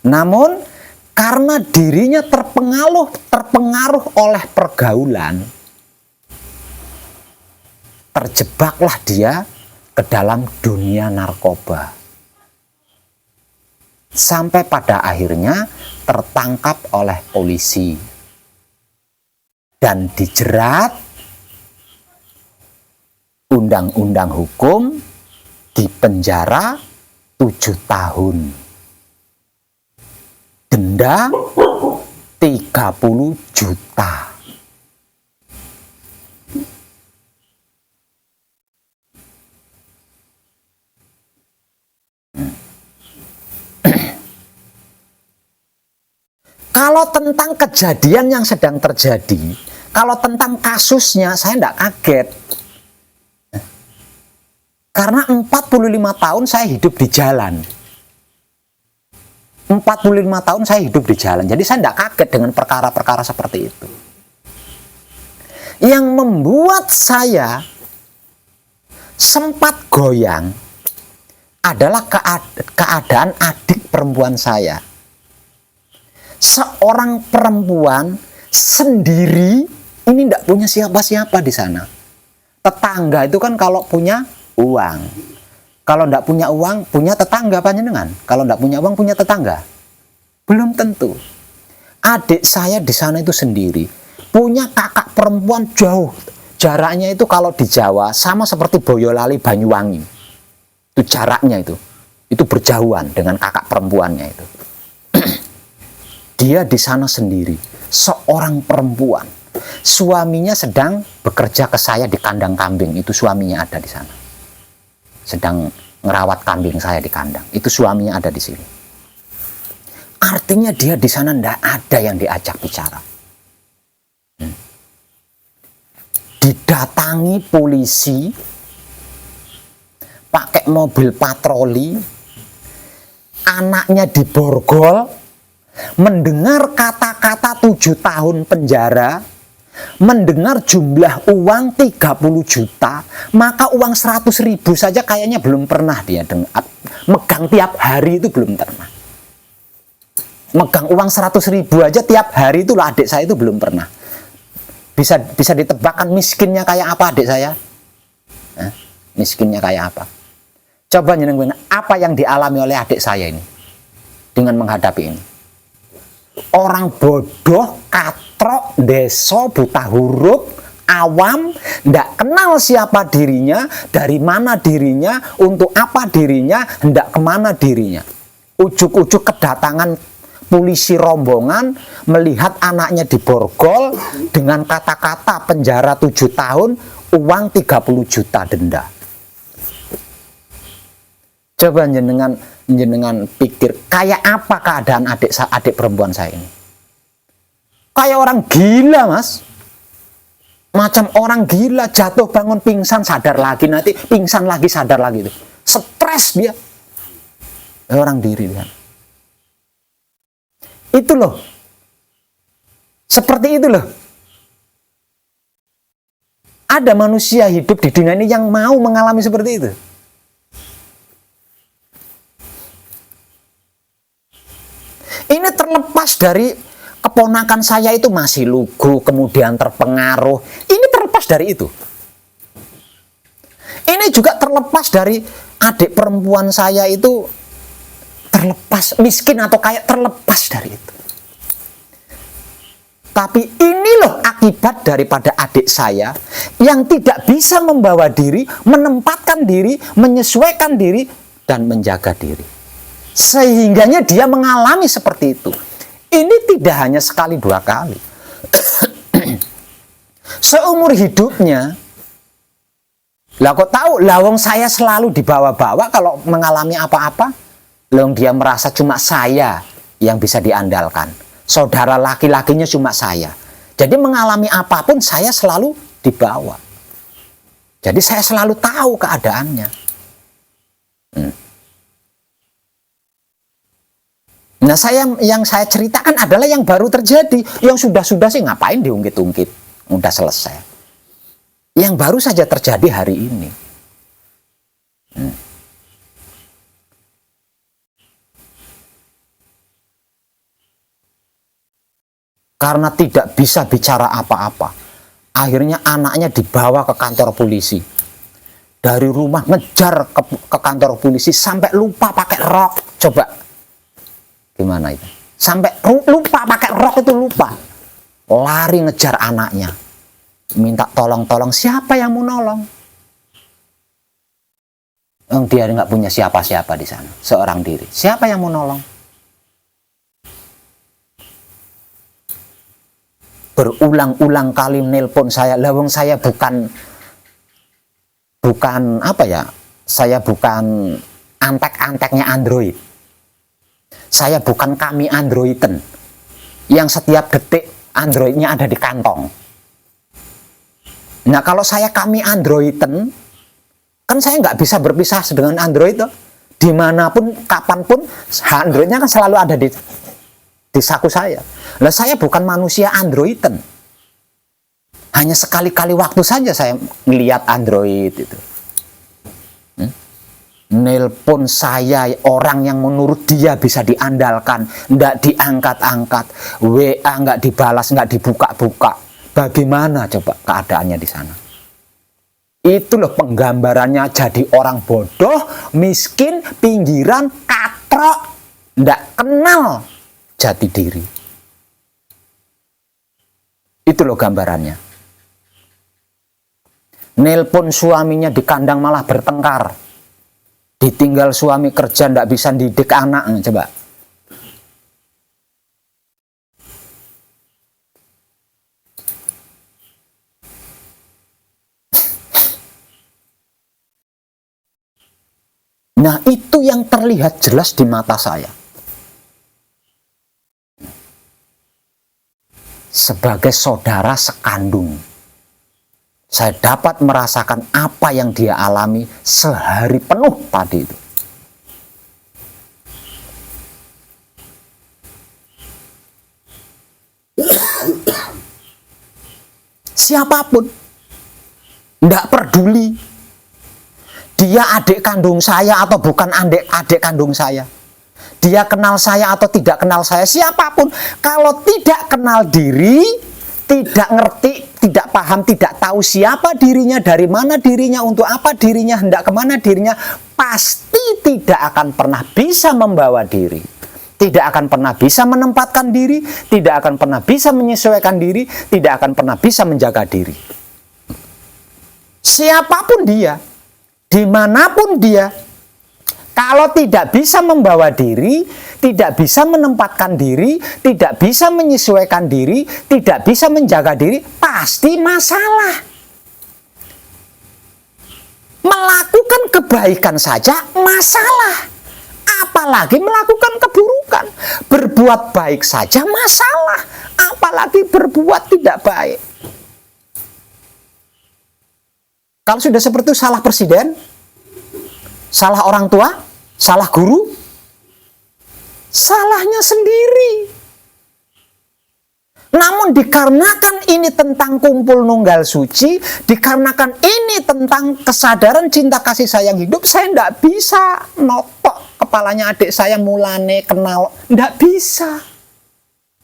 Namun karena dirinya terpengaruh oleh pergaulan, terjebaklah dia ke dalam dunia narkoba. Sampai pada akhirnya tertangkap oleh polisi dan dijerat undang-undang hukum, di penjara 7 tahun, denda 30 juta. Kalau tentang kejadian yang sedang terjadi, kalau tentang kasusnya saya tidak kaget. Karena 45 tahun saya hidup di jalan. 45 tahun saya hidup di jalan. Jadi saya tidak kaget dengan perkara-perkara seperti itu. Yang membuat saya sempat goyang adalah keadaan adik perempuan saya. Seorang perempuan sendiri, ini tidak punya siapa-siapa di sana. Tetangga itu kan kalau punya uang, kalau tidak punya uang punya tetangga panjenengan. Kalau tidak punya uang punya tetangga, belum tentu. Adik saya di sana itu sendiri, punya kakak perempuan jauh. Jaraknya itu kalau di Jawa sama seperti Boyolali Banyuwangi. Itu jaraknya itu berjauhan dengan kakak perempuannya itu. Dia di sana sendiri, seorang perempuan. Suaminya sedang bekerja ke saya di kandang kambing, itu suaminya ada di sana. Sedang ngerawat kambing saya di kandang, itu suaminya ada di sini. Artinya dia di sana tidak ada yang diajak bicara. Didatangi polisi, pakai mobil patroli, anaknya diborgol, mendengar kata-kata 7 tahun penjara, mendengar jumlah uang 30 juta, maka uang 100.000 saja kayaknya belum pernah dia megang tiap hari, itu belum pernah. Megang uang 100.000 aja tiap hari itu lah adik saya itu belum pernah. Bisa ditebakkan miskinnya kayak apa adik saya? Miskinnya kayak apa? Coba nyenengin apa yang dialami oleh adik saya ini dengan menghadapi ini. Orang bodoh, katrok, deso, buta huruf, awam, tidak kenal siapa dirinya, dari mana dirinya, untuk apa dirinya, hendak kemana dirinya. Ujuk-ujuk kedatangan polisi rombongan, melihat anaknya diborgol dengan kata-kata penjara 7 tahun, uang 30 juta denda. Coba jenengan pikir, kayak apa keadaan adik perempuan saya ini? Kayak orang gila, Mas. Macam orang gila, jatuh bangun pingsan, sadar lagi, nanti pingsan lagi, sadar lagi itu. Stres dia. Orang diri dia. Itu loh. Seperti itu loh. Ada manusia hidup di dunia ini yang mau mengalami seperti itu. Ini terlepas dari keponakan saya itu masih lugu, kemudian terpengaruh. Ini terlepas dari itu. Ini juga terlepas dari adik perempuan saya itu terlepas, miskin atau kaya terlepas dari itu. Tapi ini loh akibat daripada adik saya yang tidak bisa membawa diri, menempatkan diri, menyesuaikan diri, dan menjaga diri. Sehingganya dia mengalami seperti itu. Ini tidak hanya sekali dua kali. Seumur hidupnya. Lah kok tahu, lawang saya selalu dibawa-bawa kalau mengalami apa-apa. Lawang dia merasa cuma saya yang bisa diandalkan. Saudara laki-lakinya cuma saya. Jadi mengalami apapun saya selalu dibawa. Jadi saya selalu tahu keadaannya. Nah, yang saya ceritakan adalah yang baru terjadi. Yang sudah-sudah sih ngapain diungkit-ungkit. Udah selesai. Yang baru saja terjadi hari ini. Karena tidak bisa bicara apa-apa, akhirnya anaknya dibawa ke kantor polisi. Dari rumah ngejar ke kantor polisi sampai lupa pakai rok. Coba gimana itu? Sampai lupa pakai rok, itu lupa. Lari ngejar anaknya, minta tolong-tolong. Siapa yang mau nolong? Dia nggak punya siapa-siapa di sana, seorang diri. Siapa yang mau nolong? Berulang-ulang kali nelpon saya. Lawang saya bukan apa ya? Saya bukan antek-anteknya Android. Saya bukan kami Androiden yang setiap detik Androidnya ada di kantong. Nah, kalau saya kami Androiden, kan saya nggak bisa berpisah dengan Android tuh. Dimanapun, kapanpun, Androidnya kan selalu ada di saku saya. Lah saya bukan manusia Androiden. Hanya sekali-kali waktu saja saya melihat Android itu. Nelpon saya orang yang menurut dia bisa diandalkan, nggak diangkat-angkat, WA nggak dibalas, nggak dibuka-buka. Bagaimana coba keadaannya di sana? Itu loh penggambarannya jadi orang bodoh, miskin, pinggiran, katrok, nggak kenal jati diri. Itu loh gambarannya. Nelpon suaminya di kandang malah bertengkar. Ditinggal suami kerja ndak bisa didik anak. Coba. Nah, itu yang terlihat jelas di mata saya. Sebagai saudara sekandung, saya dapat merasakan apa yang dia alami sehari penuh tadi itu. Siapapun, tidak peduli dia adik kandung saya atau bukan adik kandung saya, dia kenal saya atau tidak kenal saya, siapapun, kalau tidak kenal diri, tidak ngerti, tidak paham, tidak tahu siapa dirinya, dari mana dirinya, untuk apa dirinya, hendak kemana dirinya, pasti tidak akan pernah bisa membawa diri, tidak akan pernah bisa menempatkan diri, tidak akan pernah bisa menyesuaikan diri, tidak akan pernah bisa menjaga diri. Siapapun dia, dimanapun dia, kalau tidak bisa membawa diri, tidak bisa menempatkan diri, tidak bisa menyesuaikan diri, tidak bisa menjaga diri, pasti masalah. Melakukan kebaikan saja masalah, apalagi melakukan keburukan. Berbuat baik saja masalah, apalagi berbuat tidak baik. Kalau sudah seperti itu, salah presiden, salah orang tua, salah guru, salahnya sendiri. Namun dikarenakan ini tentang kumpul nunggal suci, dikarenakan ini tentang kesadaran cinta kasih sayang hidup, saya tidak bisa notok kepalanya adik saya mulane kenal, tidak bisa.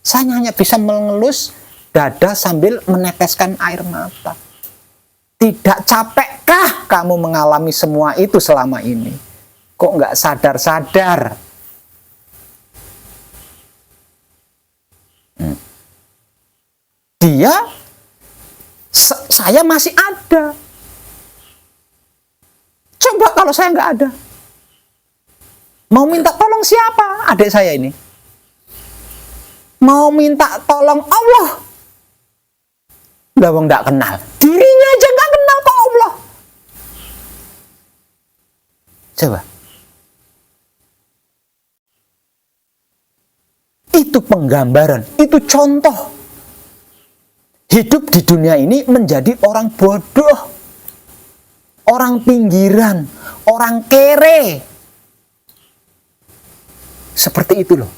Saya hanya bisa mengelus dada sambil meneteskan air mata. Tidak capekkah kamu mengalami semua itu selama ini? Kok nggak sadar-sadar? saya masih ada. Coba kalau saya nggak ada, mau minta tolong siapa? Adik saya ini mau minta tolong Allah. Lah wong nggak kenal, dirinya aja nggak kenal kok Allah. Coba. Itu penggambaran, itu contoh. Hidup di dunia ini menjadi orang bodoh, orang pinggiran, orang kere. Seperti itu loh.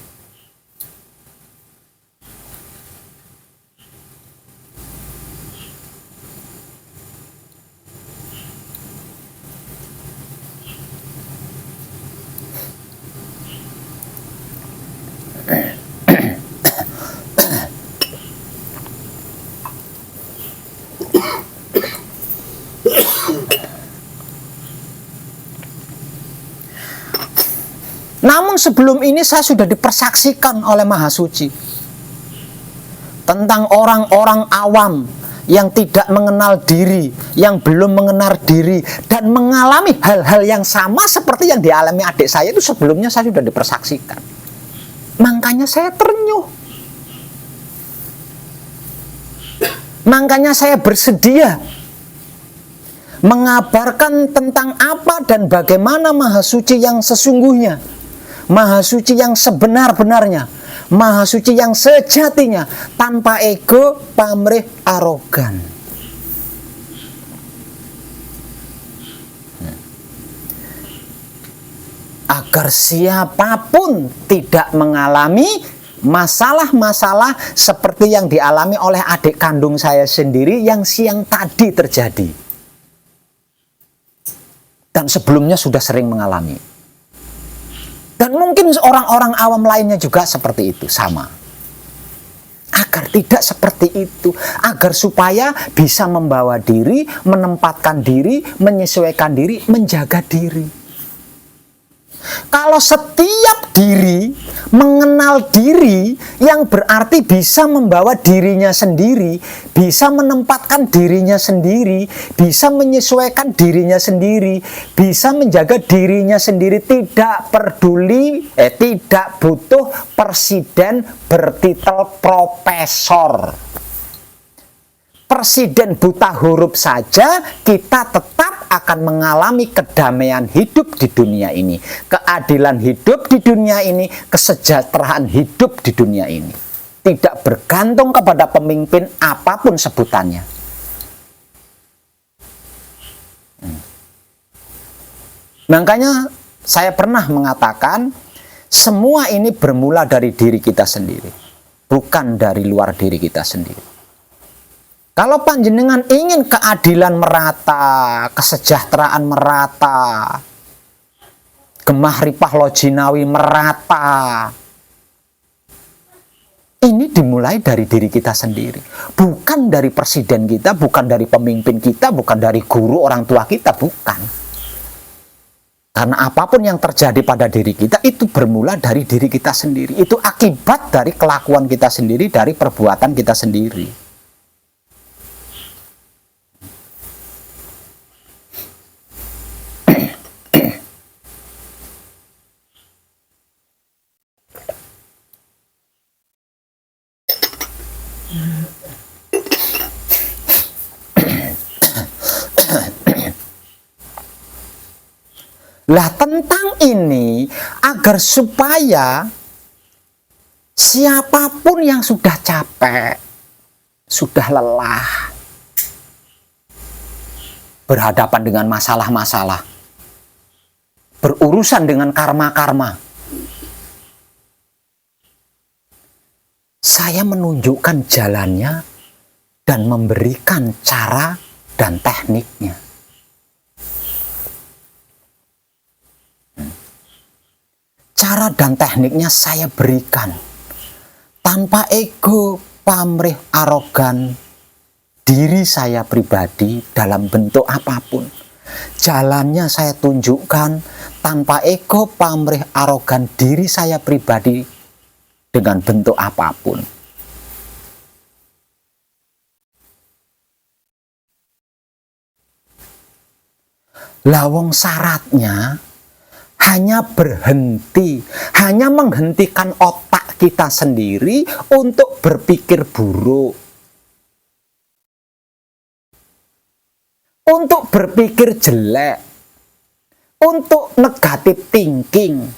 Namun sebelum ini saya sudah dipersaksikan oleh Maha Suci tentang orang-orang awam yang tidak mengenal diri, yang belum mengenal diri, dan mengalami hal-hal yang sama seperti yang dialami adik saya itu sebelumnya saya sudah dipersaksikan. Makanya saya terenyuh. Makanya saya bersedia mengabarkan tentang apa dan bagaimana Maha Suci yang sesungguhnya, Maha Suci yang sebenar-benarnya, Maha Suci yang sejatinya, tanpa ego, pamrih, arogan. Agar siapapun tidak mengalami masalah-masalah seperti yang dialami oleh adik kandung saya sendiri yang siang tadi terjadi. Dan sebelumnya sudah sering mengalami. Dan mungkin orang-orang awam lainnya juga seperti itu, sama. Agar tidak seperti itu, agar supaya bisa membawa diri, menempatkan diri, menyesuaikan diri, menjaga diri. Kalau setiap diri mengenal diri, yang berarti bisa membawa dirinya sendiri, bisa menempatkan dirinya sendiri, bisa menyesuaikan dirinya sendiri, bisa menjaga dirinya sendiri, tidak peduli, tidak butuh presiden bertitel profesor. Presiden buta huruf saja, kita tetap akan mengalami kedamaian hidup di dunia ini, keadilan hidup di dunia ini, kesejahteraan hidup di dunia ini. Tidak bergantung kepada pemimpin apapun sebutannya. Makanya saya pernah mengatakan, semua ini bermula dari diri kita sendiri, bukan dari luar diri kita sendiri. Kalau panjenengan ingin keadilan merata, kesejahteraan merata, gemah ripah lojinawi merata, ini dimulai dari diri kita sendiri. Bukan dari presiden kita, bukan dari pemimpin kita, bukan dari guru orang tua kita, bukan. Karena apapun yang terjadi pada diri kita, itu bermula dari diri kita sendiri. Itu akibat dari kelakuan kita sendiri, dari perbuatan kita sendiri. Lah tentang ini, agar supaya siapapun yang sudah capek, sudah lelah, berhadapan dengan masalah-masalah, berurusan dengan karma-karma, saya menunjukkan jalannya dan memberikan cara dan tekniknya. Cara dan tekniknya saya berikan tanpa ego, pamrih, arogan diri saya pribadi dalam bentuk apapun. Jalannya saya tunjukkan tanpa ego, pamrih, arogan diri saya pribadi dengan bentuk apapun. Lawong syaratnya hanya hanya menghentikan otak kita sendiri untuk berpikir buruk, untuk berpikir jelek, untuk negatif thinking.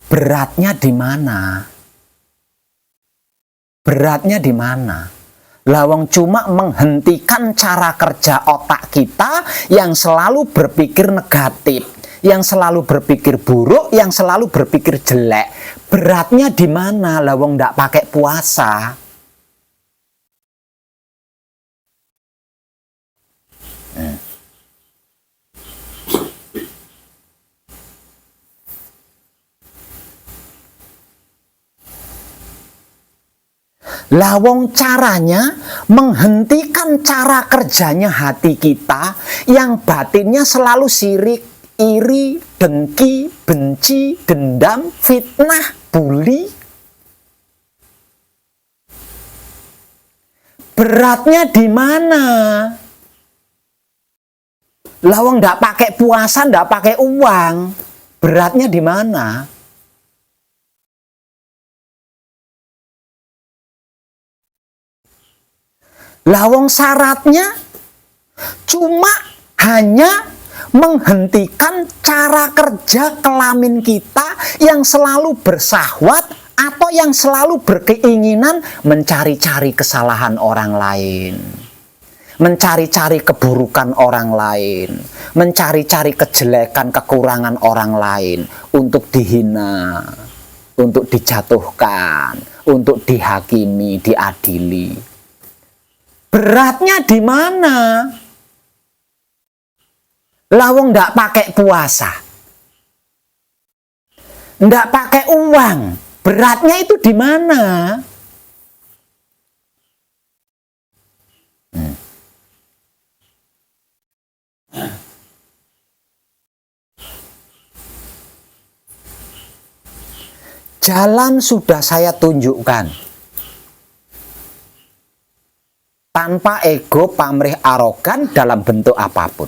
Beratnya di mana? Beratnya di mana? Lawang cuma menghentikan cara kerja otak kita yang selalu berpikir negatif, yang selalu berpikir buruk, yang selalu berpikir jelek. Beratnya di mana? Lawang ndak pakai puasa. Lawong caranya menghentikan cara kerjanya hati kita yang batinnya selalu sirik, iri, dengki, benci, dendam, fitnah, bully. Beratnya di mana? Lawong ndak pakai puasa, ndak pakai uang. Beratnya di mana? Lawong syaratnya cuma hanya menghentikan cara kerja kelamin kita yang selalu bersahwat atau yang selalu berkeinginan mencari-cari kesalahan orang lain, mencari-cari keburukan orang lain, mencari-cari kejelekan, kekurangan orang lain untuk dihina, untuk dijatuhkan, untuk dihakimi, diadili. Beratnya di mana? Lawong ndak pakai puasa, ndak pakai uang. Beratnya itu di mana? Jalan sudah saya tunjukkan. Tanpa ego, pamrih, arogan dalam bentuk apapun.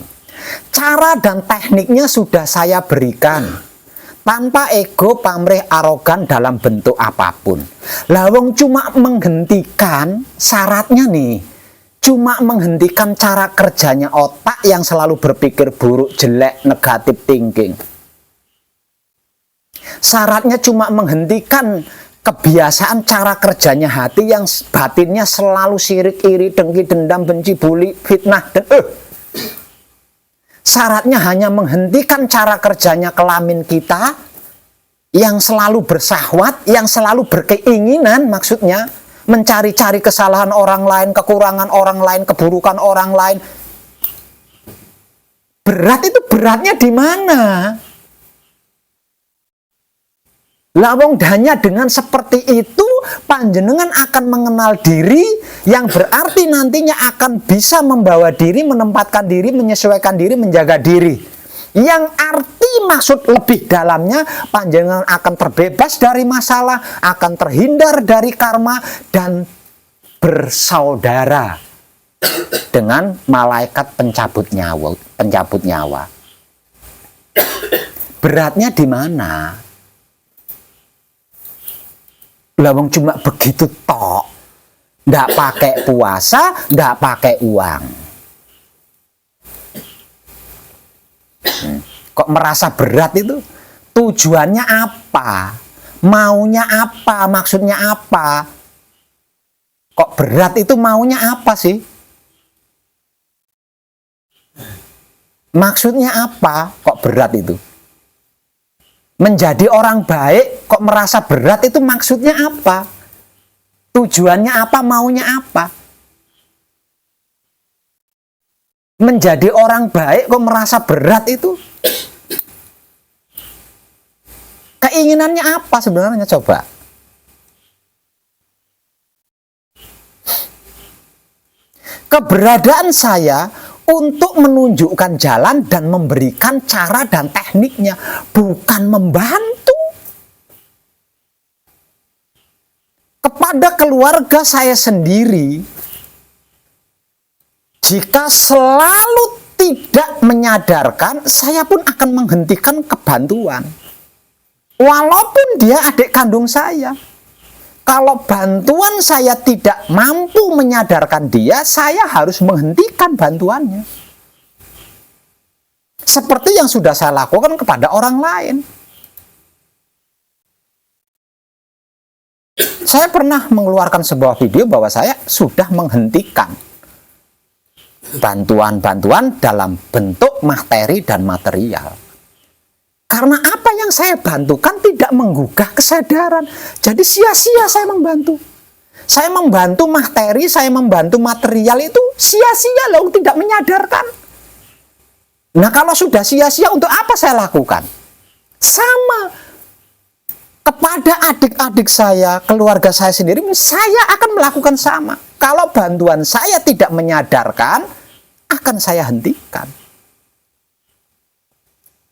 Cara dan tekniknya sudah saya berikan. Tanpa ego, pamrih, arogan dalam bentuk apapun. Lawong cuma menghentikan syaratnya nih. Cuma menghentikan cara kerjanya otak yang selalu berpikir buruk, jelek, negatif thinking. Syaratnya cuma menghentikan kebiasaan cara kerjanya hati yang batinnya selalu sirik, iri, dengki, dendam, benci, bully, fitnah, dan Syaratnya hanya menghentikan cara kerjanya kelamin kita yang selalu bersahwat, yang selalu berkeinginan, maksudnya mencari-cari kesalahan orang lain, kekurangan orang lain, keburukan orang lain. Berat itu beratnya di mana? Lawong danya dengan seperti itu panjenengan akan mengenal diri yang berarti nantinya akan bisa membawa diri, menempatkan diri, menyesuaikan diri, menjaga diri. Yang arti maksud lebih dalamnya panjenengan akan terbebas dari masalah, akan terhindar dari karma dan bersaudara dengan malaikat pencabut nyawa. Beratnya di mana? Lawang cuma begitu tok, ndak pakai puasa, ndak pakai uang. Kok merasa berat itu? Tujuannya apa? Maunya apa? Maksudnya apa? Kok berat itu maunya apa sih? Maksudnya apa? Kok berat itu? Menjadi orang baik kok merasa berat itu maksudnya apa? Tujuannya apa? Maunya apa? Menjadi orang baik kok merasa berat itu? Keinginannya apa sebenarnya coba? Keberadaan saya untuk menunjukkan jalan dan memberikan cara dan tekniknya, bukan membantu. Kepada keluarga saya sendiri, jika selalu tidak menyadarkan, saya pun akan menghentikan kebantuan. Walaupun dia adik kandung saya. Kalau bantuan saya tidak mampu menyadarkan dia, saya harus menghentikan bantuannya. Seperti yang sudah saya lakukan kepada orang lain. Saya pernah mengeluarkan sebuah video bahwa saya sudah menghentikan bantuan-bantuan dalam bentuk materi dan material. Karena apa yang saya bantukan tidak menggugah kesadaran. Jadi sia-sia saya membantu. Saya membantu materi, saya membantu material itu sia-sia loh, tidak menyadarkan. Nah kalau sudah sia-sia, untuk apa saya lakukan? Sama. Kepada adik-adik saya, keluarga saya sendiri, saya akan melakukan sama. Kalau bantuan saya tidak menyadarkan, akan saya hentikan.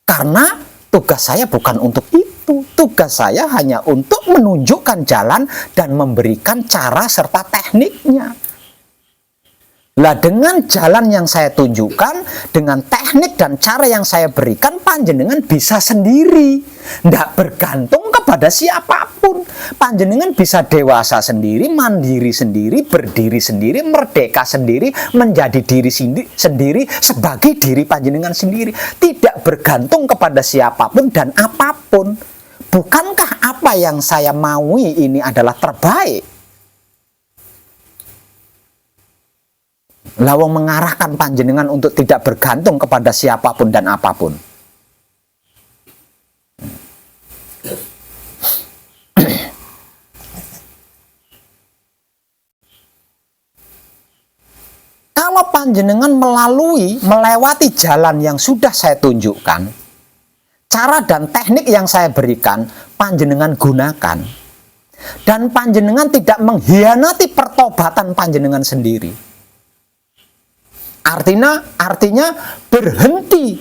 Karena tugas saya bukan untuk itu. Tugas saya hanya untuk menunjukkan jalan dan memberikan cara serta tekniknya. Lah dengan jalan yang saya tunjukkan, dengan teknik dan cara yang saya berikan, panjenengan bisa sendiri. Tidak bergantung kepada siapapun. Panjenengan bisa dewasa sendiri, mandiri sendiri, berdiri sendiri, merdeka sendiri, menjadi diri sendiri sebagai diri panjenengan sendiri. Tidak bergantung kepada siapapun dan apapun. Bukankah apa yang saya maui ini adalah terbaik? Lawang mengarahkan panjenengan untuk tidak bergantung kepada siapapun dan apapun. Kalau panjenengan melewati jalan yang sudah saya tunjukkan, cara dan teknik yang saya berikan, panjenengan gunakan. Dan panjenengan tidak mengkhianati pertobatan panjenengan sendiri. Artinya berhenti,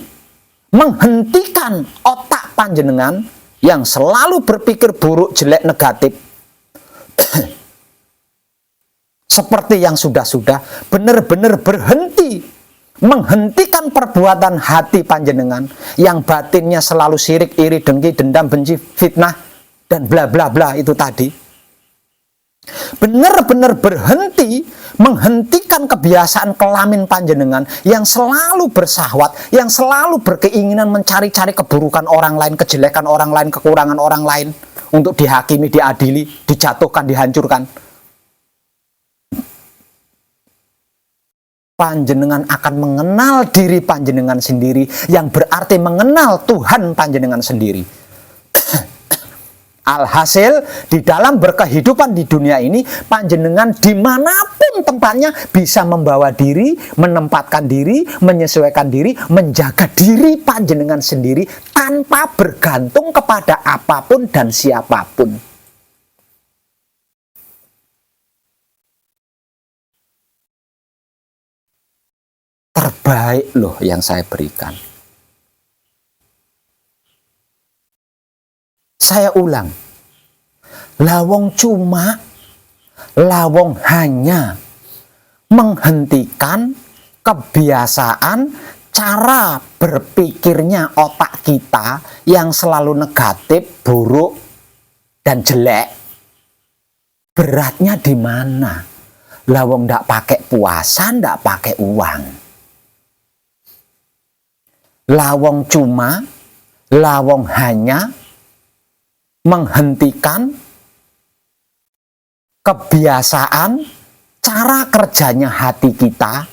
menghentikan otak panjenengan yang selalu berpikir buruk, jelek, negatif. Seperti yang sudah-sudah, benar-benar berhenti, menghentikan perbuatan hati panjenengan yang batinnya selalu syirik, iri, dengki, dendam, benci, fitnah, dan bla bla bla itu tadi. Benar-benar berhenti, menghentikan kebiasaan kelamin panjenengan yang selalu bersahwat, yang selalu berkeinginan mencari-cari keburukan orang lain, kejelekan orang lain, kekurangan orang lain untuk dihakimi, diadili, dijatuhkan, dihancurkan. Panjenengan akan mengenal diri panjenengan sendiri, yang berarti mengenal Tuhan panjenengan sendiri. Alhasil, di dalam berkehidupan di dunia ini, panjenengan dimanapun tempatnya bisa membawa diri, menempatkan diri, menyesuaikan diri, menjaga diri panjenengan sendiri tanpa bergantung kepada apapun dan siapapun. Terbaik loh yang saya berikan. Saya ulang, lawong hanya menghentikan kebiasaan cara berpikirnya otak kita yang selalu negatif, buruk, dan jelek. Beratnya di mana? Lawong ndak pakai puasa, ndak pakai uang. Lawong hanya menghentikan kebiasaan cara kerjanya hati kita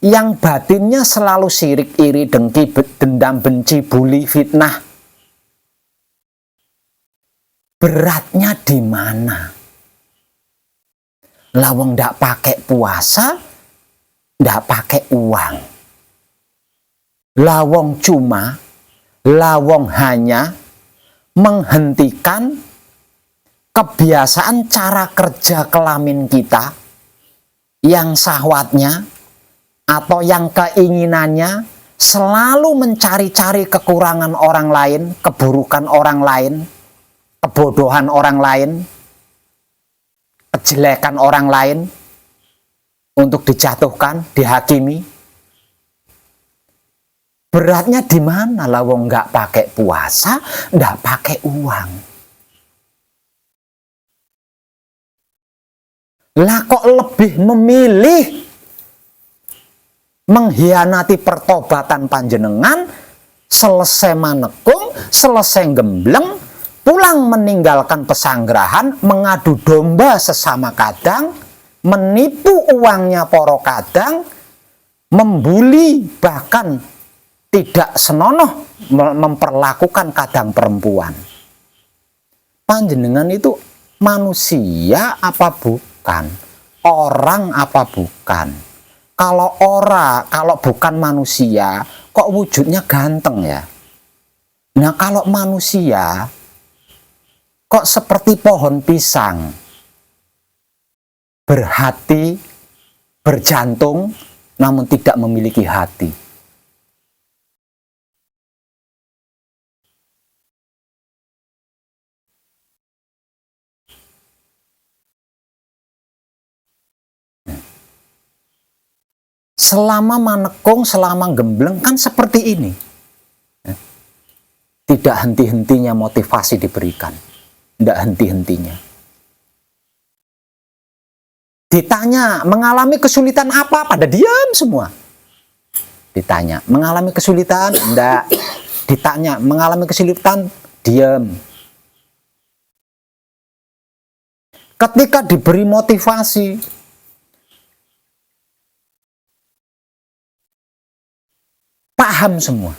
yang batinnya selalu syirik, iri, dengki, dendam, benci, bully, fitnah. Beratnya di mana? Lawong ndak pakai puasa, ndak pakai uang. Lawong hanya menghentikan kebiasaan cara kerja kelamin kita yang syahwatnya atau yang keinginannya selalu mencari-cari kekurangan orang lain, keburukan orang lain, kebodohan orang lain, kejelekan orang lain untuk dijatuhkan, dihakimi. Beratnya di mana lah wong nggak pakai puasa, nggak pakai uang. Lah kok lebih memilih mengkhianati pertobatan panjenengan, selesai manekung, selesai gembleng, pulang meninggalkan pesanggrahan, mengadu domba sesama kadang, menipu uangnya poro kadang, membuli, bahkan tidak senonoh memperlakukan kadang perempuan. Panjenengan itu manusia apa bukan? Orang apa bukan? Kalau bukan manusia, kok wujudnya ganteng ya? Nah, kalau manusia, kok seperti pohon pisang, berhati, berjantung, namun tidak memiliki hati. Selama manekung, selama gembleng kan seperti ini. Tidak henti-hentinya motivasi diberikan. Tidak henti-hentinya. Ditanya, mengalami kesulitan apa? Pada diam semua. Ditanya, mengalami kesulitan? Enggak. Ditanya, mengalami kesulitan? Diam. Ketika diberi motivasi, paham semua,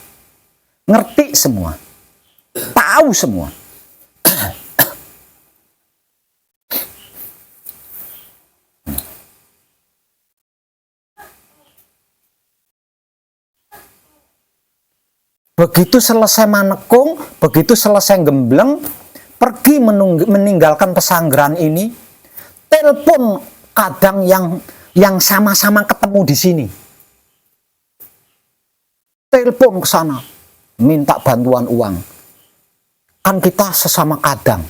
ngerti semua, tahu semua. Begitu selesai manekung, begitu selesai gembleng, pergi meninggalkan pesanggrahan ini, telepon kadang yang sama-sama ketemu di sini. Telepon ke sana, minta bantuan uang. Kan kita sesama kadang.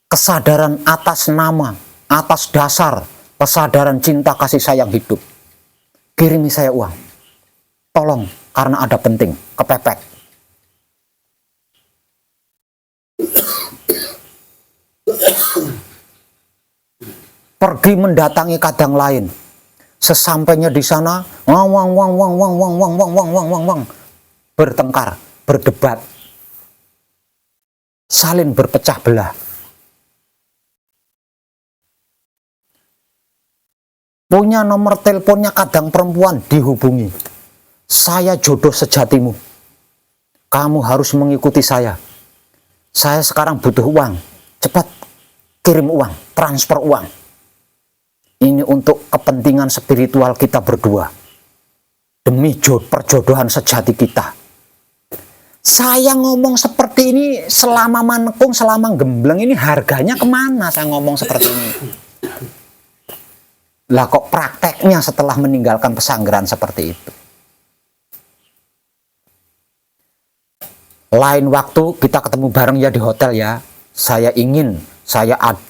Kesadaran atas nama, atas dasar, kesadaran cinta kasih sayang hidup. Kirimi saya uang. Tolong, karena ada penting, kepepet. Pergi mendatangi kadang lain. Sesampainya di sana, bertengkar, berdebat, saling berpecah belah. Punya nomor teleponnya kadang perempuan, dihubungi. Saya jodoh sejatimu. Kamu harus mengikuti saya. Saya sekarang butuh uang. Cepat kirim uang, transfer uang. Ini untuk kepentingan spiritual kita berdua. Demi perjodohan sejati kita. Saya ngomong seperti ini selama manekung, selama gembleng ini harganya kemana saya ngomong seperti ini? Lah kok prakteknya setelah meninggalkan pesanggrahan seperti itu? Lain waktu kita ketemu bareng ya di hotel ya. Saya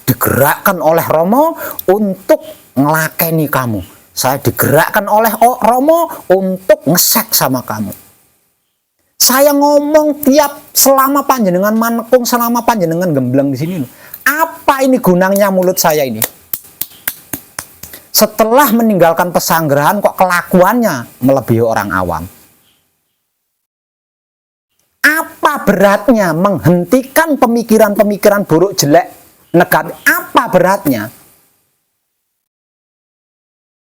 digerakkan oleh Romo untuk ngelakeni kamu. Saya digerakkan oleh Romo untuk ngesek sama kamu. Saya ngomong selama panjenengan manekung, selama panjenengan gembleng di sini. Apa ini gunanya mulut saya ini? Setelah meninggalkan pesanggrahan kok kelakuannya melebihi orang awam. Apa beratnya menghentikan pemikiran-pemikiran buruk jelek negatif? Apa beratnya?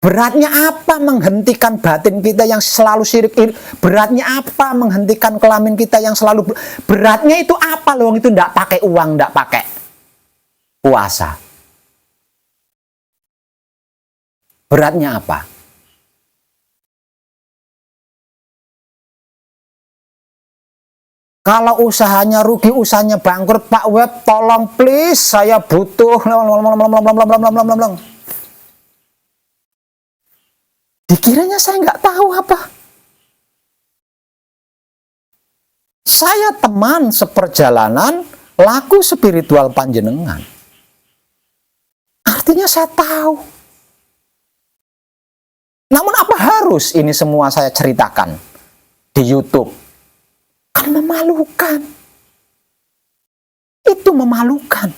Beratnya apa menghentikan batin kita yang selalu syirik? Beratnya apa menghentikan kelamin kita yang selalu beratnya itu apa loh? Itu ndak pakai uang, ndak pakai puasa. Beratnya apa? Kalau usahanya rugi, usahanya bangkrut, Pak Web, tolong please, saya butuh. Dikiranya saya nggak tahu apa. Saya teman seperjalanan, laku spiritual panjenengan. Artinya saya tahu. Namun apa harus ini semua saya ceritakan? di YouTube. Kan memalukan. Itu memalukan.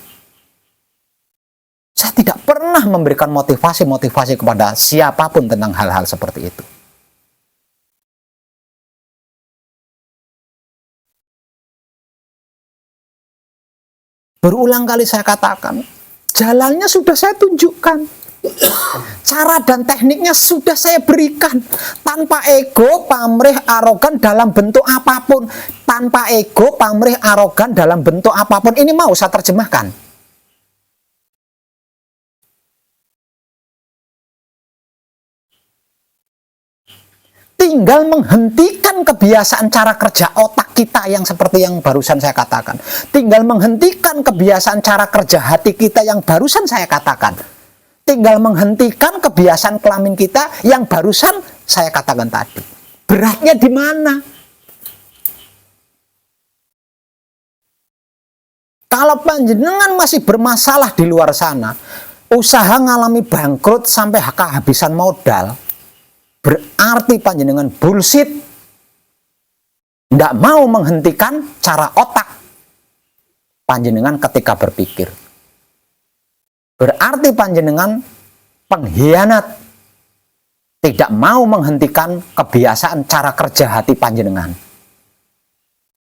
Saya tidak pernah memberikan motivasi-motivasi kepada siapapun tentang hal-hal seperti itu. Berulang kali saya katakan, jalannya sudah saya tunjukkan. Cara dan tekniknya sudah saya berikan. Tanpa ego, pamrih, arogan dalam bentuk apapun. Tanpa ego, pamrih, arogan dalam bentuk apapun. Ini mau saya terjemahkan. Tinggal menghentikan kebiasaan cara kerja otak kita yang seperti yang barusan saya katakan. Tinggal menghentikan kebiasaan cara kerja hati kita yang barusan saya katakan. Tinggal menghentikan kebiasaan kelamin kita yang barusan saya katakan tadi. Beratnya di mana? Kalau panjenengan masih bermasalah di luar sana, usaha ngalami bangkrut sampai kehabisan modal, berarti panjenengan bullshit. Tidak mau menghentikan cara otak panjenengan ketika berpikir. Berarti panjenengan pengkhianat. Tidak mau menghentikan kebiasaan cara kerja hati panjenengan.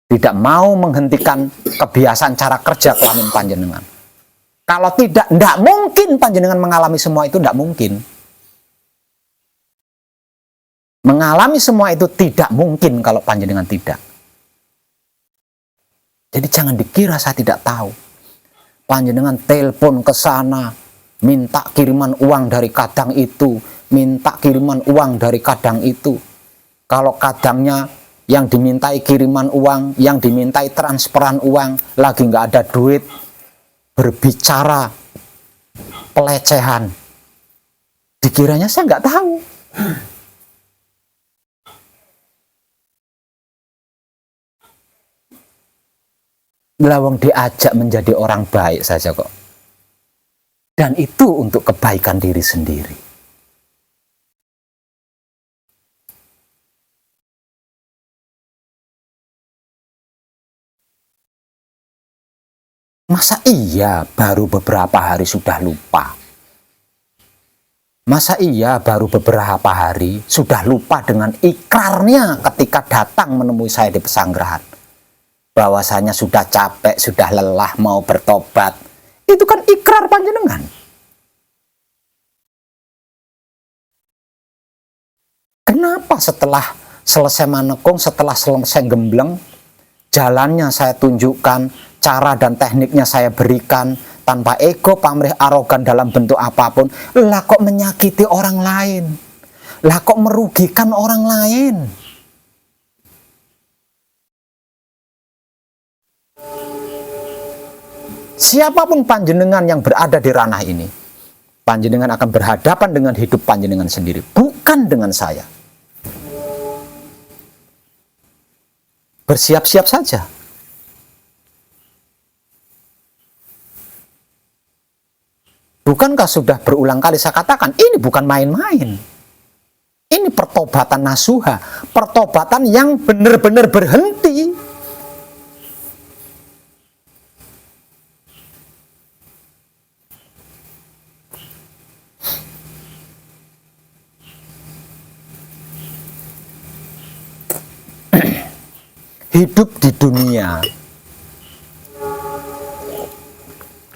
Tidak mau menghentikan kebiasaan cara kerja kelamin panjenengan. Kalau tidak mungkin panjenengan mengalami semua itu, tidak mungkin. Mengalami semua itu tidak mungkin kalau panjenengan tidak. Jadi jangan dikira saya tidak tahu. Panjenengan telepon ke sana, minta kiriman uang dari kadang itu, minta kiriman uang dari kadang itu. Kalau kadangnya yang dimintai kiriman uang, yang dimintai transferan uang, lagi nggak ada duit, berbicara pelecehan. Dikiranya saya nggak tahu. Lawang diajak menjadi orang baik saja kok. Dan itu untuk kebaikan diri sendiri. Masa iya baru beberapa hari sudah lupa? Masa iya baru beberapa hari sudah lupa dengan ikrarnya ketika datang menemui saya di pesanggrahan? Bahwasanya sudah capek, sudah lelah, mau bertobat. Itu kan ikrar panjenengan. Kenapa setelah selesai manekung, setelah selesai gembleng, jalannya saya tunjukkan, cara dan tekniknya saya berikan, tanpa ego, pamrih, arogan dalam bentuk apapun, lah kok menyakiti orang lain? Lah kok merugikan orang lain? Siapapun panjenengan yang berada di ranah ini, panjenengan akan berhadapan dengan hidup panjenengan sendiri, bukan dengan saya. Bersiap-siap saja. Bukankah sudah berulang kali saya katakan, ini bukan main-main. Ini pertobatan nasuha, pertobatan yang benar-benar berhenti. Hidup di dunia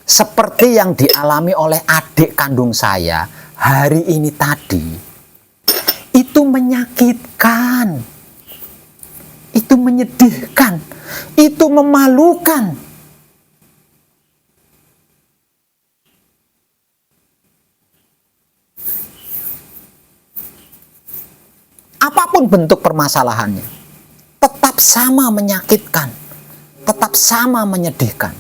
seperti yang dialami oleh adik kandung saya hari ini tadi, itu menyakitkan, itu menyedihkan, itu memalukan. Apapun bentuk permasalahannya, tetap sama menyakitkan, tetap sama menyedihkan.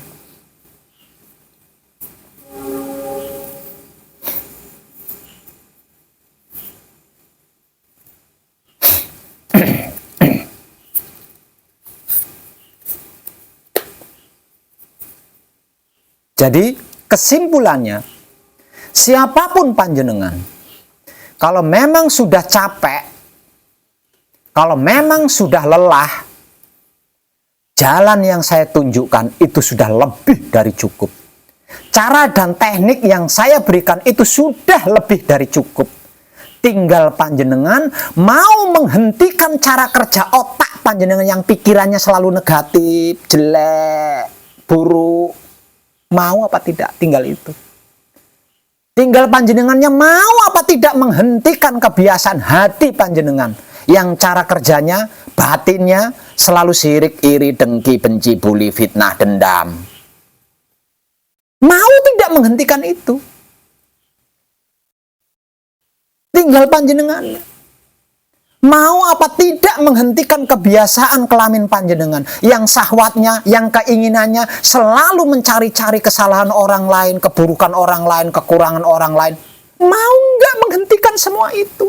Jadi kesimpulannya, siapapun panjenengan, kalau memang sudah capek, Kalau memang sudah lelah, jalan yang saya tunjukkan itu sudah lebih dari cukup. Cara dan teknik yang saya berikan itu sudah lebih dari cukup. Tinggal panjenengan mau menghentikan cara kerja otak panjenengan yang pikirannya selalu negatif, jelek, buruk. Mau apa tidak? Tinggal itu. Tinggal panjenengannya mau apa tidak menghentikan kebiasaan hati panjenengan yang cara kerjanya, batinnya selalu sirik, iri, dengki, benci, buli, fitnah, dendam. Mau tidak menghentikan itu? Tinggal panjenengan. Mau apa tidak menghentikan kebiasaan kelamin panjenengan yang syahwatnya, yang keinginannya selalu mencari-cari kesalahan orang lain, keburukan orang lain, kekurangan orang lain. Mau nggak menghentikan semua itu?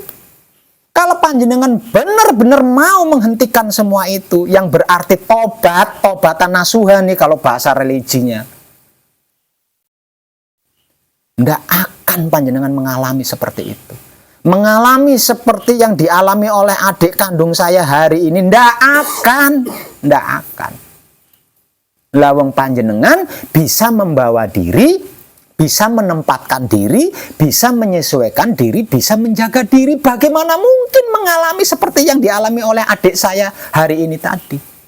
Kalau panjenengan benar-benar mau menghentikan semua itu, yang berarti tobat, tobatan nasuha nih kalau bahasa religinya, nggak akan panjenengan mengalami seperti itu. Mengalami seperti yang dialami oleh adik kandung saya hari ini, ndak akan. Lawang panjenengan bisa membawa diri, bisa menempatkan diri, bisa menyesuaikan diri, bisa menjaga diri. Bagaimana mungkin mengalami seperti yang dialami oleh adik saya hari ini tadi?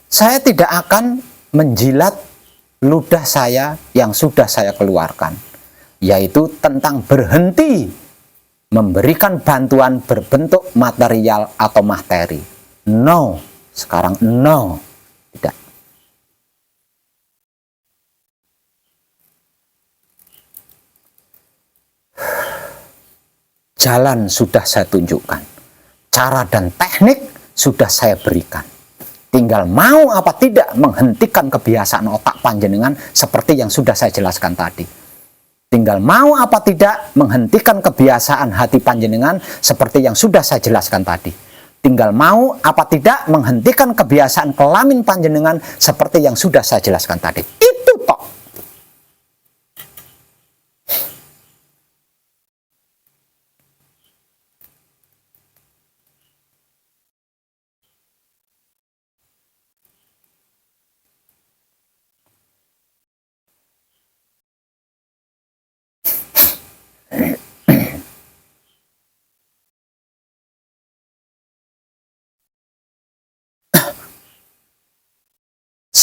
Saya tidak akan menjilat ludah saya yang sudah saya keluarkan, yaitu tentang berhenti memberikan bantuan berbentuk material atau materi. No, sekarang no, tidak. Jalan sudah saya tunjukkan, cara dan teknik sudah saya berikan. Tinggal mau apa tidak menghentikan kebiasaan otak panjenengan seperti yang sudah saya jelaskan tadi. Tinggal mau apa tidak menghentikan kebiasaan hati panjenengan seperti yang sudah saya jelaskan tadi. Tinggal mau apa tidak menghentikan kebiasaan kelamin panjenengan seperti yang sudah saya jelaskan tadi. Itu tok.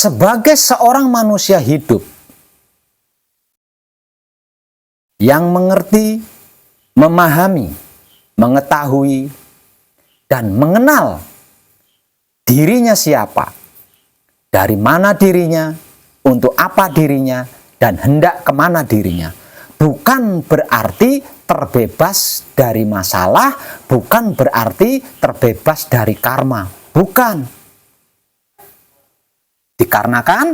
Sebagai seorang manusia hidup yang mengerti, memahami, mengetahui, dan mengenal dirinya siapa, dari mana dirinya, untuk apa dirinya, dan hendak kemana dirinya. Bukan berarti terbebas dari masalah, bukan berarti terbebas dari karma. Bukan. Dikarenakan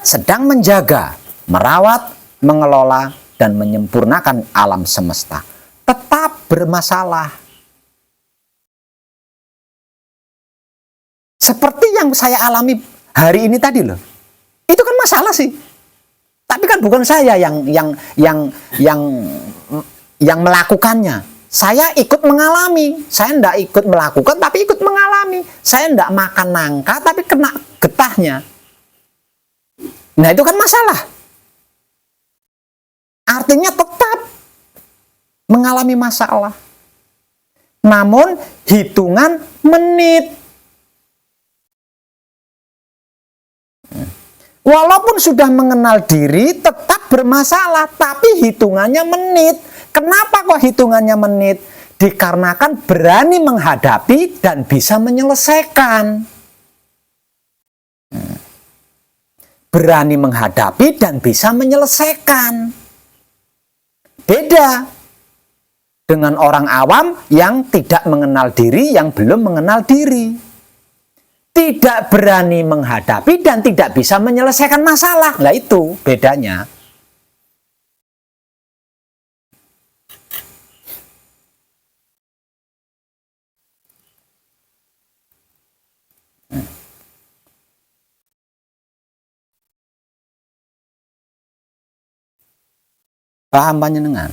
sedang menjaga, merawat, mengelola, dan menyempurnakan alam semesta. Tetap bermasalah. Seperti yang saya alami hari ini tadi loh. Itu kan masalah sih. Tapi kan bukan saya yang melakukannya. Saya ikut mengalami. Saya tidak ikut melakukan, tapi ikut mengalami. Saya tidak makan nangka, tapi kena getahnya. Nah itu kan masalah. Artinya tetap mengalami masalah. Namun hitungan menit. Walaupun sudah mengenal diri, tetap bermasalah. Tapi hitungannya menit. Kenapa kok hitungannya menit? Dikarenakan berani menghadapi dan bisa menyelesaikan. Berani menghadapi dan bisa menyelesaikan. Beda dengan orang awam yang tidak mengenal diri, yang belum mengenal diri. Tidak berani menghadapi dan tidak bisa menyelesaikan masalah. Nah itu bedanya. Paham panjenengan?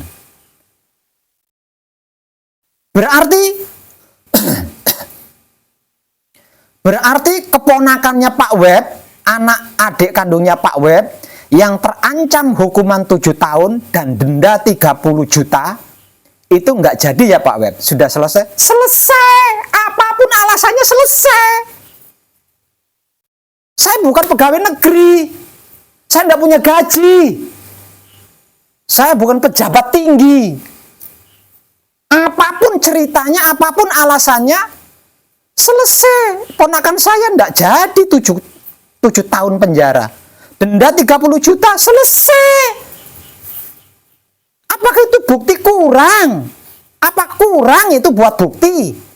Berarti keponakannya Pak Web, anak adik kandungnya Pak Web, yang terancam hukuman 7 tahun dan denda 30 juta, itu nggak jadi ya Pak Web? Sudah selesai? Selesai! Apapun alasannya selesai! Saya bukan pegawai negeri. Saya nggak punya gaji. Saya bukan pejabat tinggi. Apapun ceritanya, apapun alasannya, selesai. Ponakan saya nggak jadi 7 tahun penjara. Denda 30 juta, selesai. Apakah itu bukti kurang? Apa kurang itu buat bukti?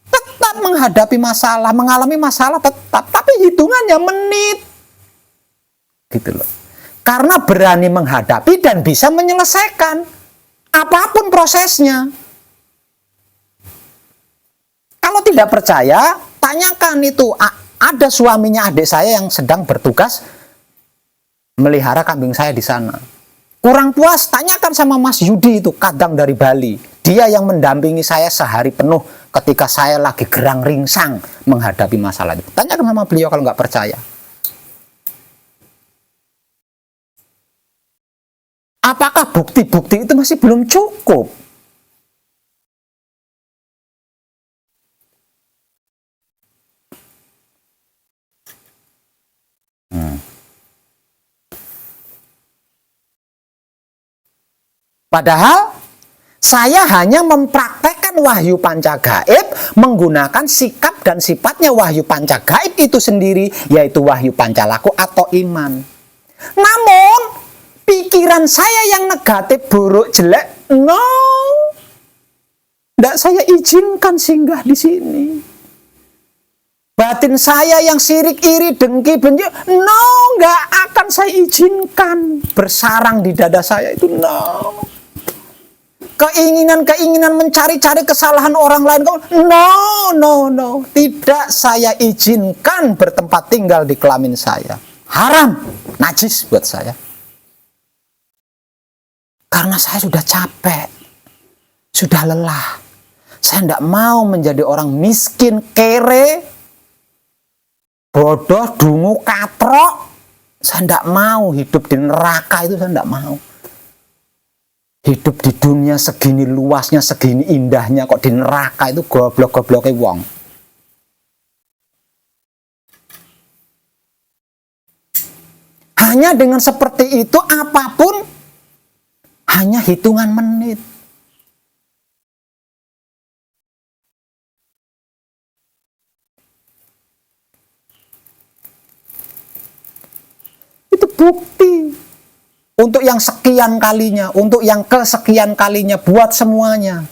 Tetap menghadapi masalah, mengalami masalah tetap, tapi hitungannya menit. Gitu loh. Karena berani menghadapi dan bisa menyelesaikan apapun prosesnya. Kalau tidak percaya, tanyakan itu. Ada suaminya adik saya yang sedang bertugas melihara kambing saya di sana. Kurang puas, tanyakan sama Mas Yudi itu, kadang dari Bali. Dia yang mendampingi saya sehari penuh ketika saya lagi gerang ringsang menghadapi masalah itu. Tanyakan sama beliau kalau nggak percaya. Apakah bukti-bukti itu masih belum cukup? Padahal saya hanya mempraktekkan wahyu panca gaib menggunakan sikap dan sifatnya wahyu panca gaib itu sendiri, yaitu wahyu panca laku atau iman. Namun pikiran saya yang negatif, buruk, jelek, no, tidak saya izinkan singgah di sini. Batin saya yang sirik, iri, dengki, benci, no, nggak akan saya izinkan bersarang di dada saya itu, no. Keinginan-keinginan mencari-cari kesalahan orang lain, no, tidak saya izinkan bertempat tinggal di kelamin saya. Haram, najis buat saya. Karena saya sudah capek, sudah lelah. Saya tidak mau menjadi orang miskin, kere, bodoh, dungu, katrok. Saya tidak mau hidup di neraka itu, saya tidak mau. Hidup di dunia segini luasnya, segini indahnya, kok di neraka itu goblok-gobloknya wong. Hanya dengan seperti itu, apapun hanya hitungan menit. Itu bukti. Untuk yang sekian kalinya, untuk yang kesekian kalinya, buat semuanya.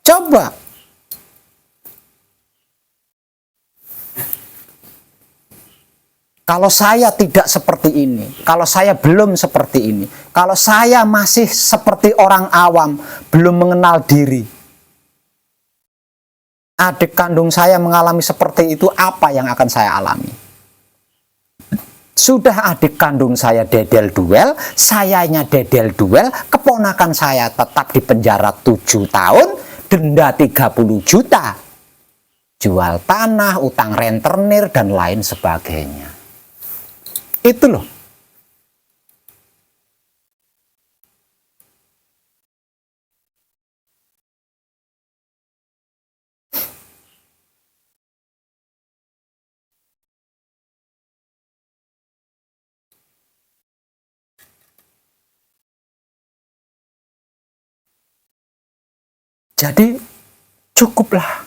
Coba. Kalau saya tidak seperti ini, kalau saya belum seperti ini, kalau saya masih seperti orang awam, belum mengenal diri, adik kandung saya mengalami seperti itu, apa yang akan saya alami? Sudah adik kandung saya dedel duel, sayanya dedel duel, keponakan saya tetap di penjara 7 tahun, denda 30 juta, jual tanah, utang rentenir, dan lain sebagainya. Itu loh. Jadi cukuplah,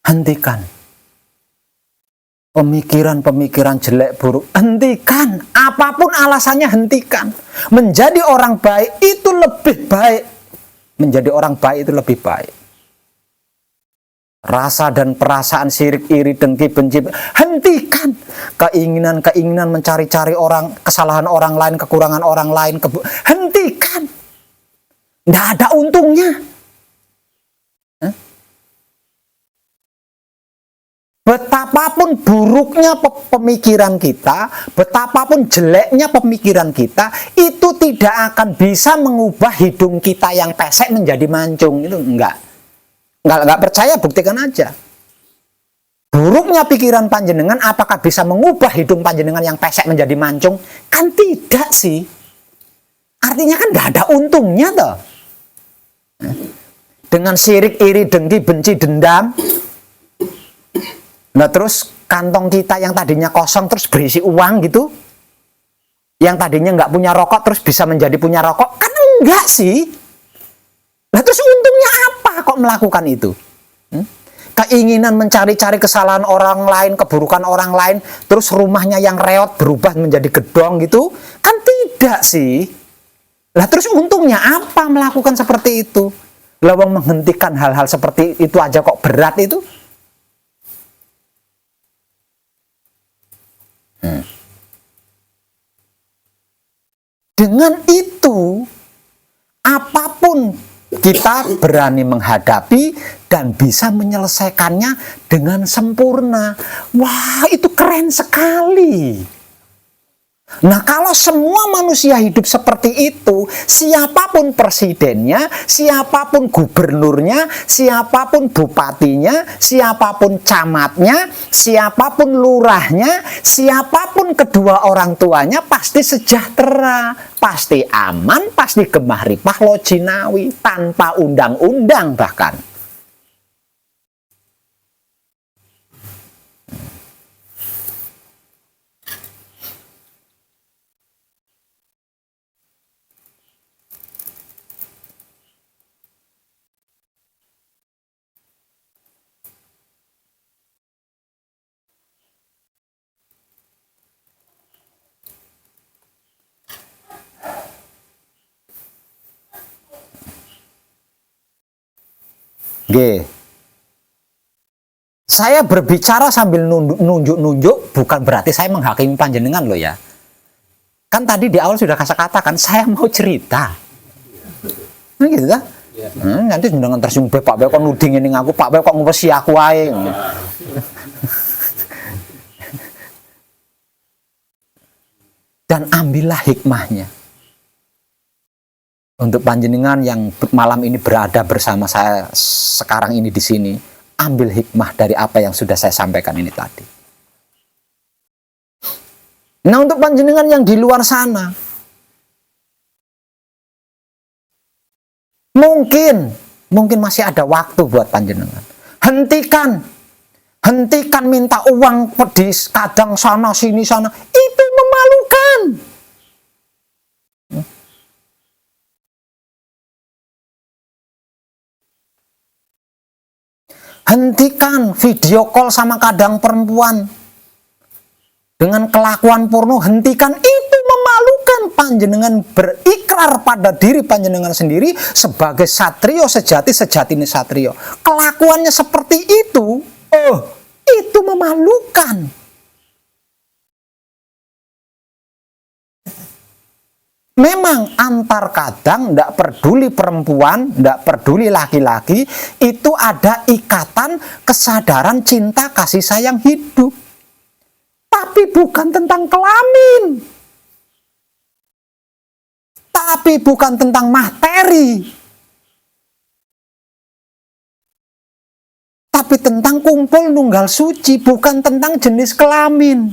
hentikan pemikiran-pemikiran jelek buruk, hentikan, apapun alasannya hentikan. Menjadi orang baik itu lebih baik, menjadi orang baik itu lebih baik. Rasa dan perasaan sirik, iri, dengki, benci, hentikan. Keinginan-keinginan mencari-cari orang, kesalahan orang lain, kekurangan orang lain, hentikan. Nggak ada untungnya. Betapapun buruknya pemikiran kita, betapapun jeleknya pemikiran kita, itu tidak akan bisa mengubah hidung kita yang pesek menjadi mancung. Itu enggak percaya, buktikan aja. Buruknya pikiran panjenengan apakah bisa mengubah hidung panjenengan yang pesek menjadi mancung? Kan tidak sih. Artinya kan nggak ada untungnya toh. Dengan sirik, iri, dengki, benci, dendam. Nah terus kantong kita yang tadinya kosong terus berisi uang gitu. Yang tadinya nggak punya rokok terus bisa menjadi punya rokok. Kan enggak sih. Nah terus untungnya apa kok melakukan itu? Keinginan mencari-cari kesalahan orang lain, keburukan orang lain, terus rumahnya yang reot berubah menjadi gedong gitu. Kan tidak sih. Lah terus untungnya apa melakukan seperti itu? Lawang menghentikan hal-hal seperti itu aja kok berat itu. Dengan itu, apapun kita berani menghadapi dan bisa menyelesaikannya dengan sempurna. Wah, itu keren sekali. Nah, kalau semua manusia hidup seperti itu, siapapun presidennya, siapapun gubernurnya, siapapun bupatinya, siapapun camatnya, siapapun lurahnya, siapapun kedua orang tuanya pasti sejahtera, pasti aman, pasti gemah ripah lojinawi, tanpa undang-undang bahkan. G. Saya berbicara sambil nunjuk-nunjuk bukan berarti saya menghakimi panjenengan loh ya. Kan tadi di awal sudah katakan saya mau cerita. Nah, gitu kan? Nanti dengan tersinggung Pak Bel kok nuding ini aku, Pak Bel kok ngupesi aku ae. Dan ambillah hikmahnya. Untuk panjenengan yang malam ini berada bersama saya sekarang ini di sini, ambil hikmah dari apa yang sudah saya sampaikan ini tadi. Nah, untuk panjenengan yang di luar sana, mungkin masih ada waktu buat panjenengan. Hentikan minta uang pedis, kadang sana sini sana, itu memalukan. Hentikan video call sama kadang perempuan dengan kelakuan porno, hentikan, itu memalukan. Panjenengan berikrar pada diri panjenengan sendiri sebagai satrio sejati ini satrio. Kelakuannya seperti itu, itu memalukan. Memang antar kadang, tidak peduli perempuan, tidak peduli laki-laki, itu ada ikatan kesadaran cinta kasih sayang hidup. Tapi bukan tentang kelamin. Tapi bukan tentang materi. Tapi tentang kumpul nunggal suci, bukan tentang jenis kelamin.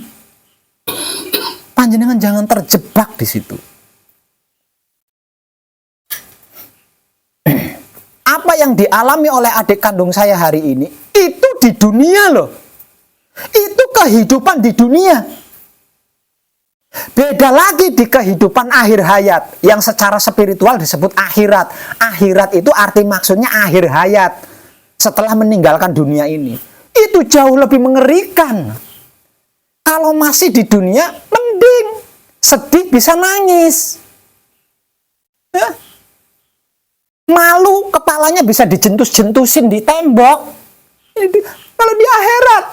Panjenengan jangan terjebak di situ. Apa yang dialami oleh adik kandung saya hari ini, itu di dunia loh. Itu kehidupan di dunia. Beda lagi di kehidupan akhir hayat, yang secara spiritual disebut akhirat. Akhirat itu arti maksudnya akhir hayat, setelah meninggalkan dunia ini. Itu jauh lebih mengerikan. Kalau masih di dunia, mending. Sedih bisa nangis. Malu, kepalanya bisa dijentus-jentusin di tembok. Kalau di akhirat,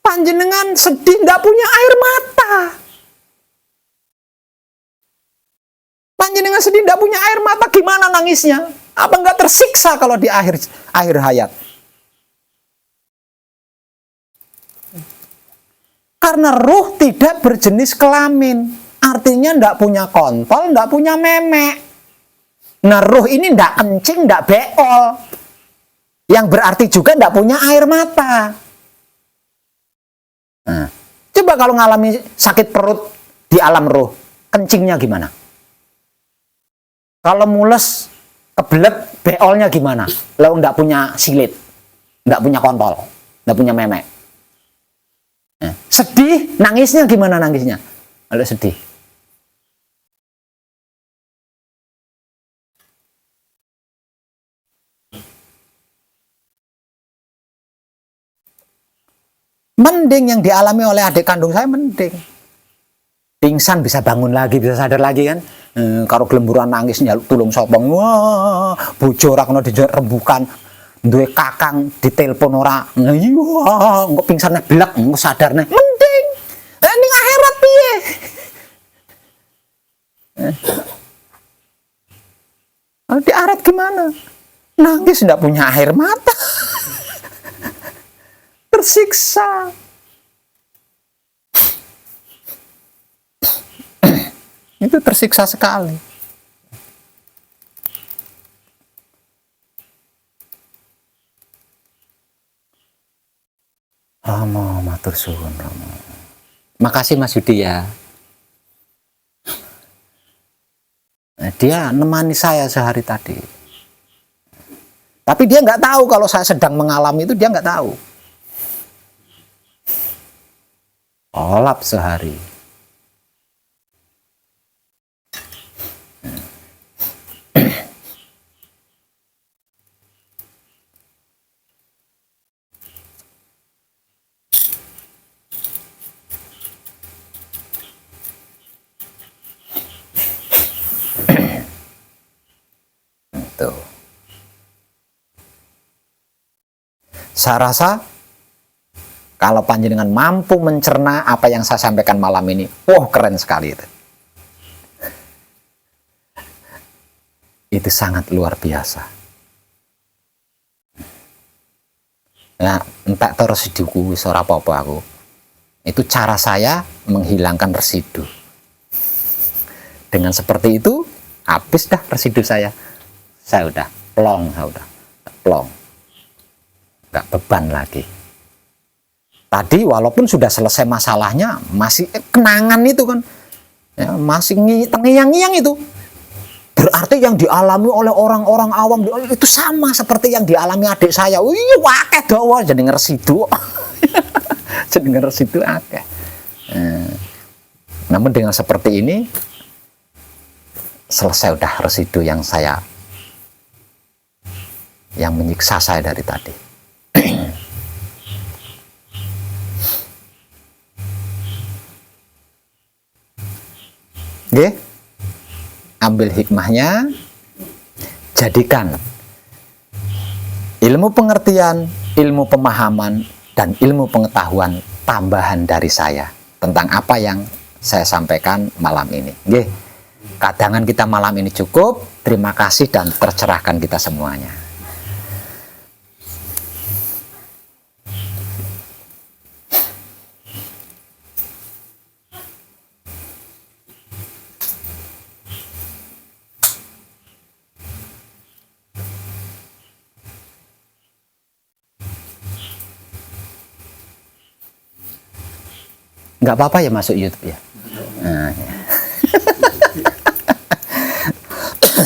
panjenengan sedih, nggak punya air mata. Panjenengan sedih, tidak punya air mata, gimana nangisnya? Apa nggak tersiksa kalau di akhir hayat? Karena ruh tidak berjenis kelamin, artinya tidak punya kontol, tidak punya memek. Nah, ruh ini tidak kencing, tidak beol, yang berarti juga tidak punya air mata. Nah, coba kalau ngalami sakit perut di alam ruh, kencingnya gimana? Kalau mules, kebelet, beolnya gimana? Lo tidak punya silit, tidak punya kontol, tidak punya memek. Nah, sedih, nangisnya gimana nangisnya? Kalau sedih. Mending yang dialami oleh adik kandung saya, mending. Pingsan bisa bangun lagi, bisa sadar lagi kan. Kalau gelemburan nangis nyaluk tulung sopong, wah, bojo ora kena dirembukan, duwe kakang ditelepon ora, wah, engko pingsan blek, engko sadar nih, mending. Ning akhirat piye? Di akhirat gimana? Nangis tidak punya air mata. Tersiksa. Itu tersiksa sekali. Romo, matur suwun Romo. Makasih Mas Yudi ya. Dia nemani saya sehari tadi. Tapi dia nggak tahu kalau saya sedang mengalami itu, dia nggak tahu. Olap sehari. Tuh. Saya rasa kalau panjenengan mampu mencerna apa yang saya sampaikan malam ini, wah keren sekali itu. Itu sangat luar biasa. Nah, entak to residuku wis ora apa-apa aku. Itu cara saya menghilangkan residu. Dengan seperti itu, habis dah residu saya. Saya udah plong, plong. Nggak beban lagi. Tadi walaupun sudah selesai masalahnya, masih kenangan itu kan, ya, masih terngiang-ngiang itu. Berarti yang dialami oleh orang-orang awam itu sama seperti yang dialami adik saya. Wih, wakeh dawa jadi ngeresidu. Jadi ngeresidu akeh. Namun dengan seperti ini selesai udah residu yang menyiksa saya dari tadi. Oke, ambil hikmahnya, jadikan ilmu pengertian, ilmu pemahaman, dan ilmu pengetahuan tambahan dari saya tentang apa yang saya sampaikan malam ini. Oke, kadangan kita malam ini cukup. Terima kasih dan tercerahkan kita semuanya. Nggak apa-apa ya masuk YouTube ya. Nah, ya.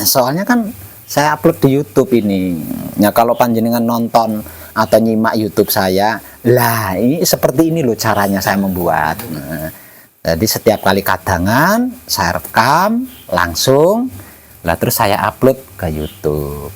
Soalnya kan saya upload di YouTube ini. Ya kalau panjenengan nonton atau nyimak YouTube saya, lah ini seperti ini loh caranya saya membuat. Nah, jadi setiap kali kadangan saya rekam langsung, lah terus saya upload ke YouTube.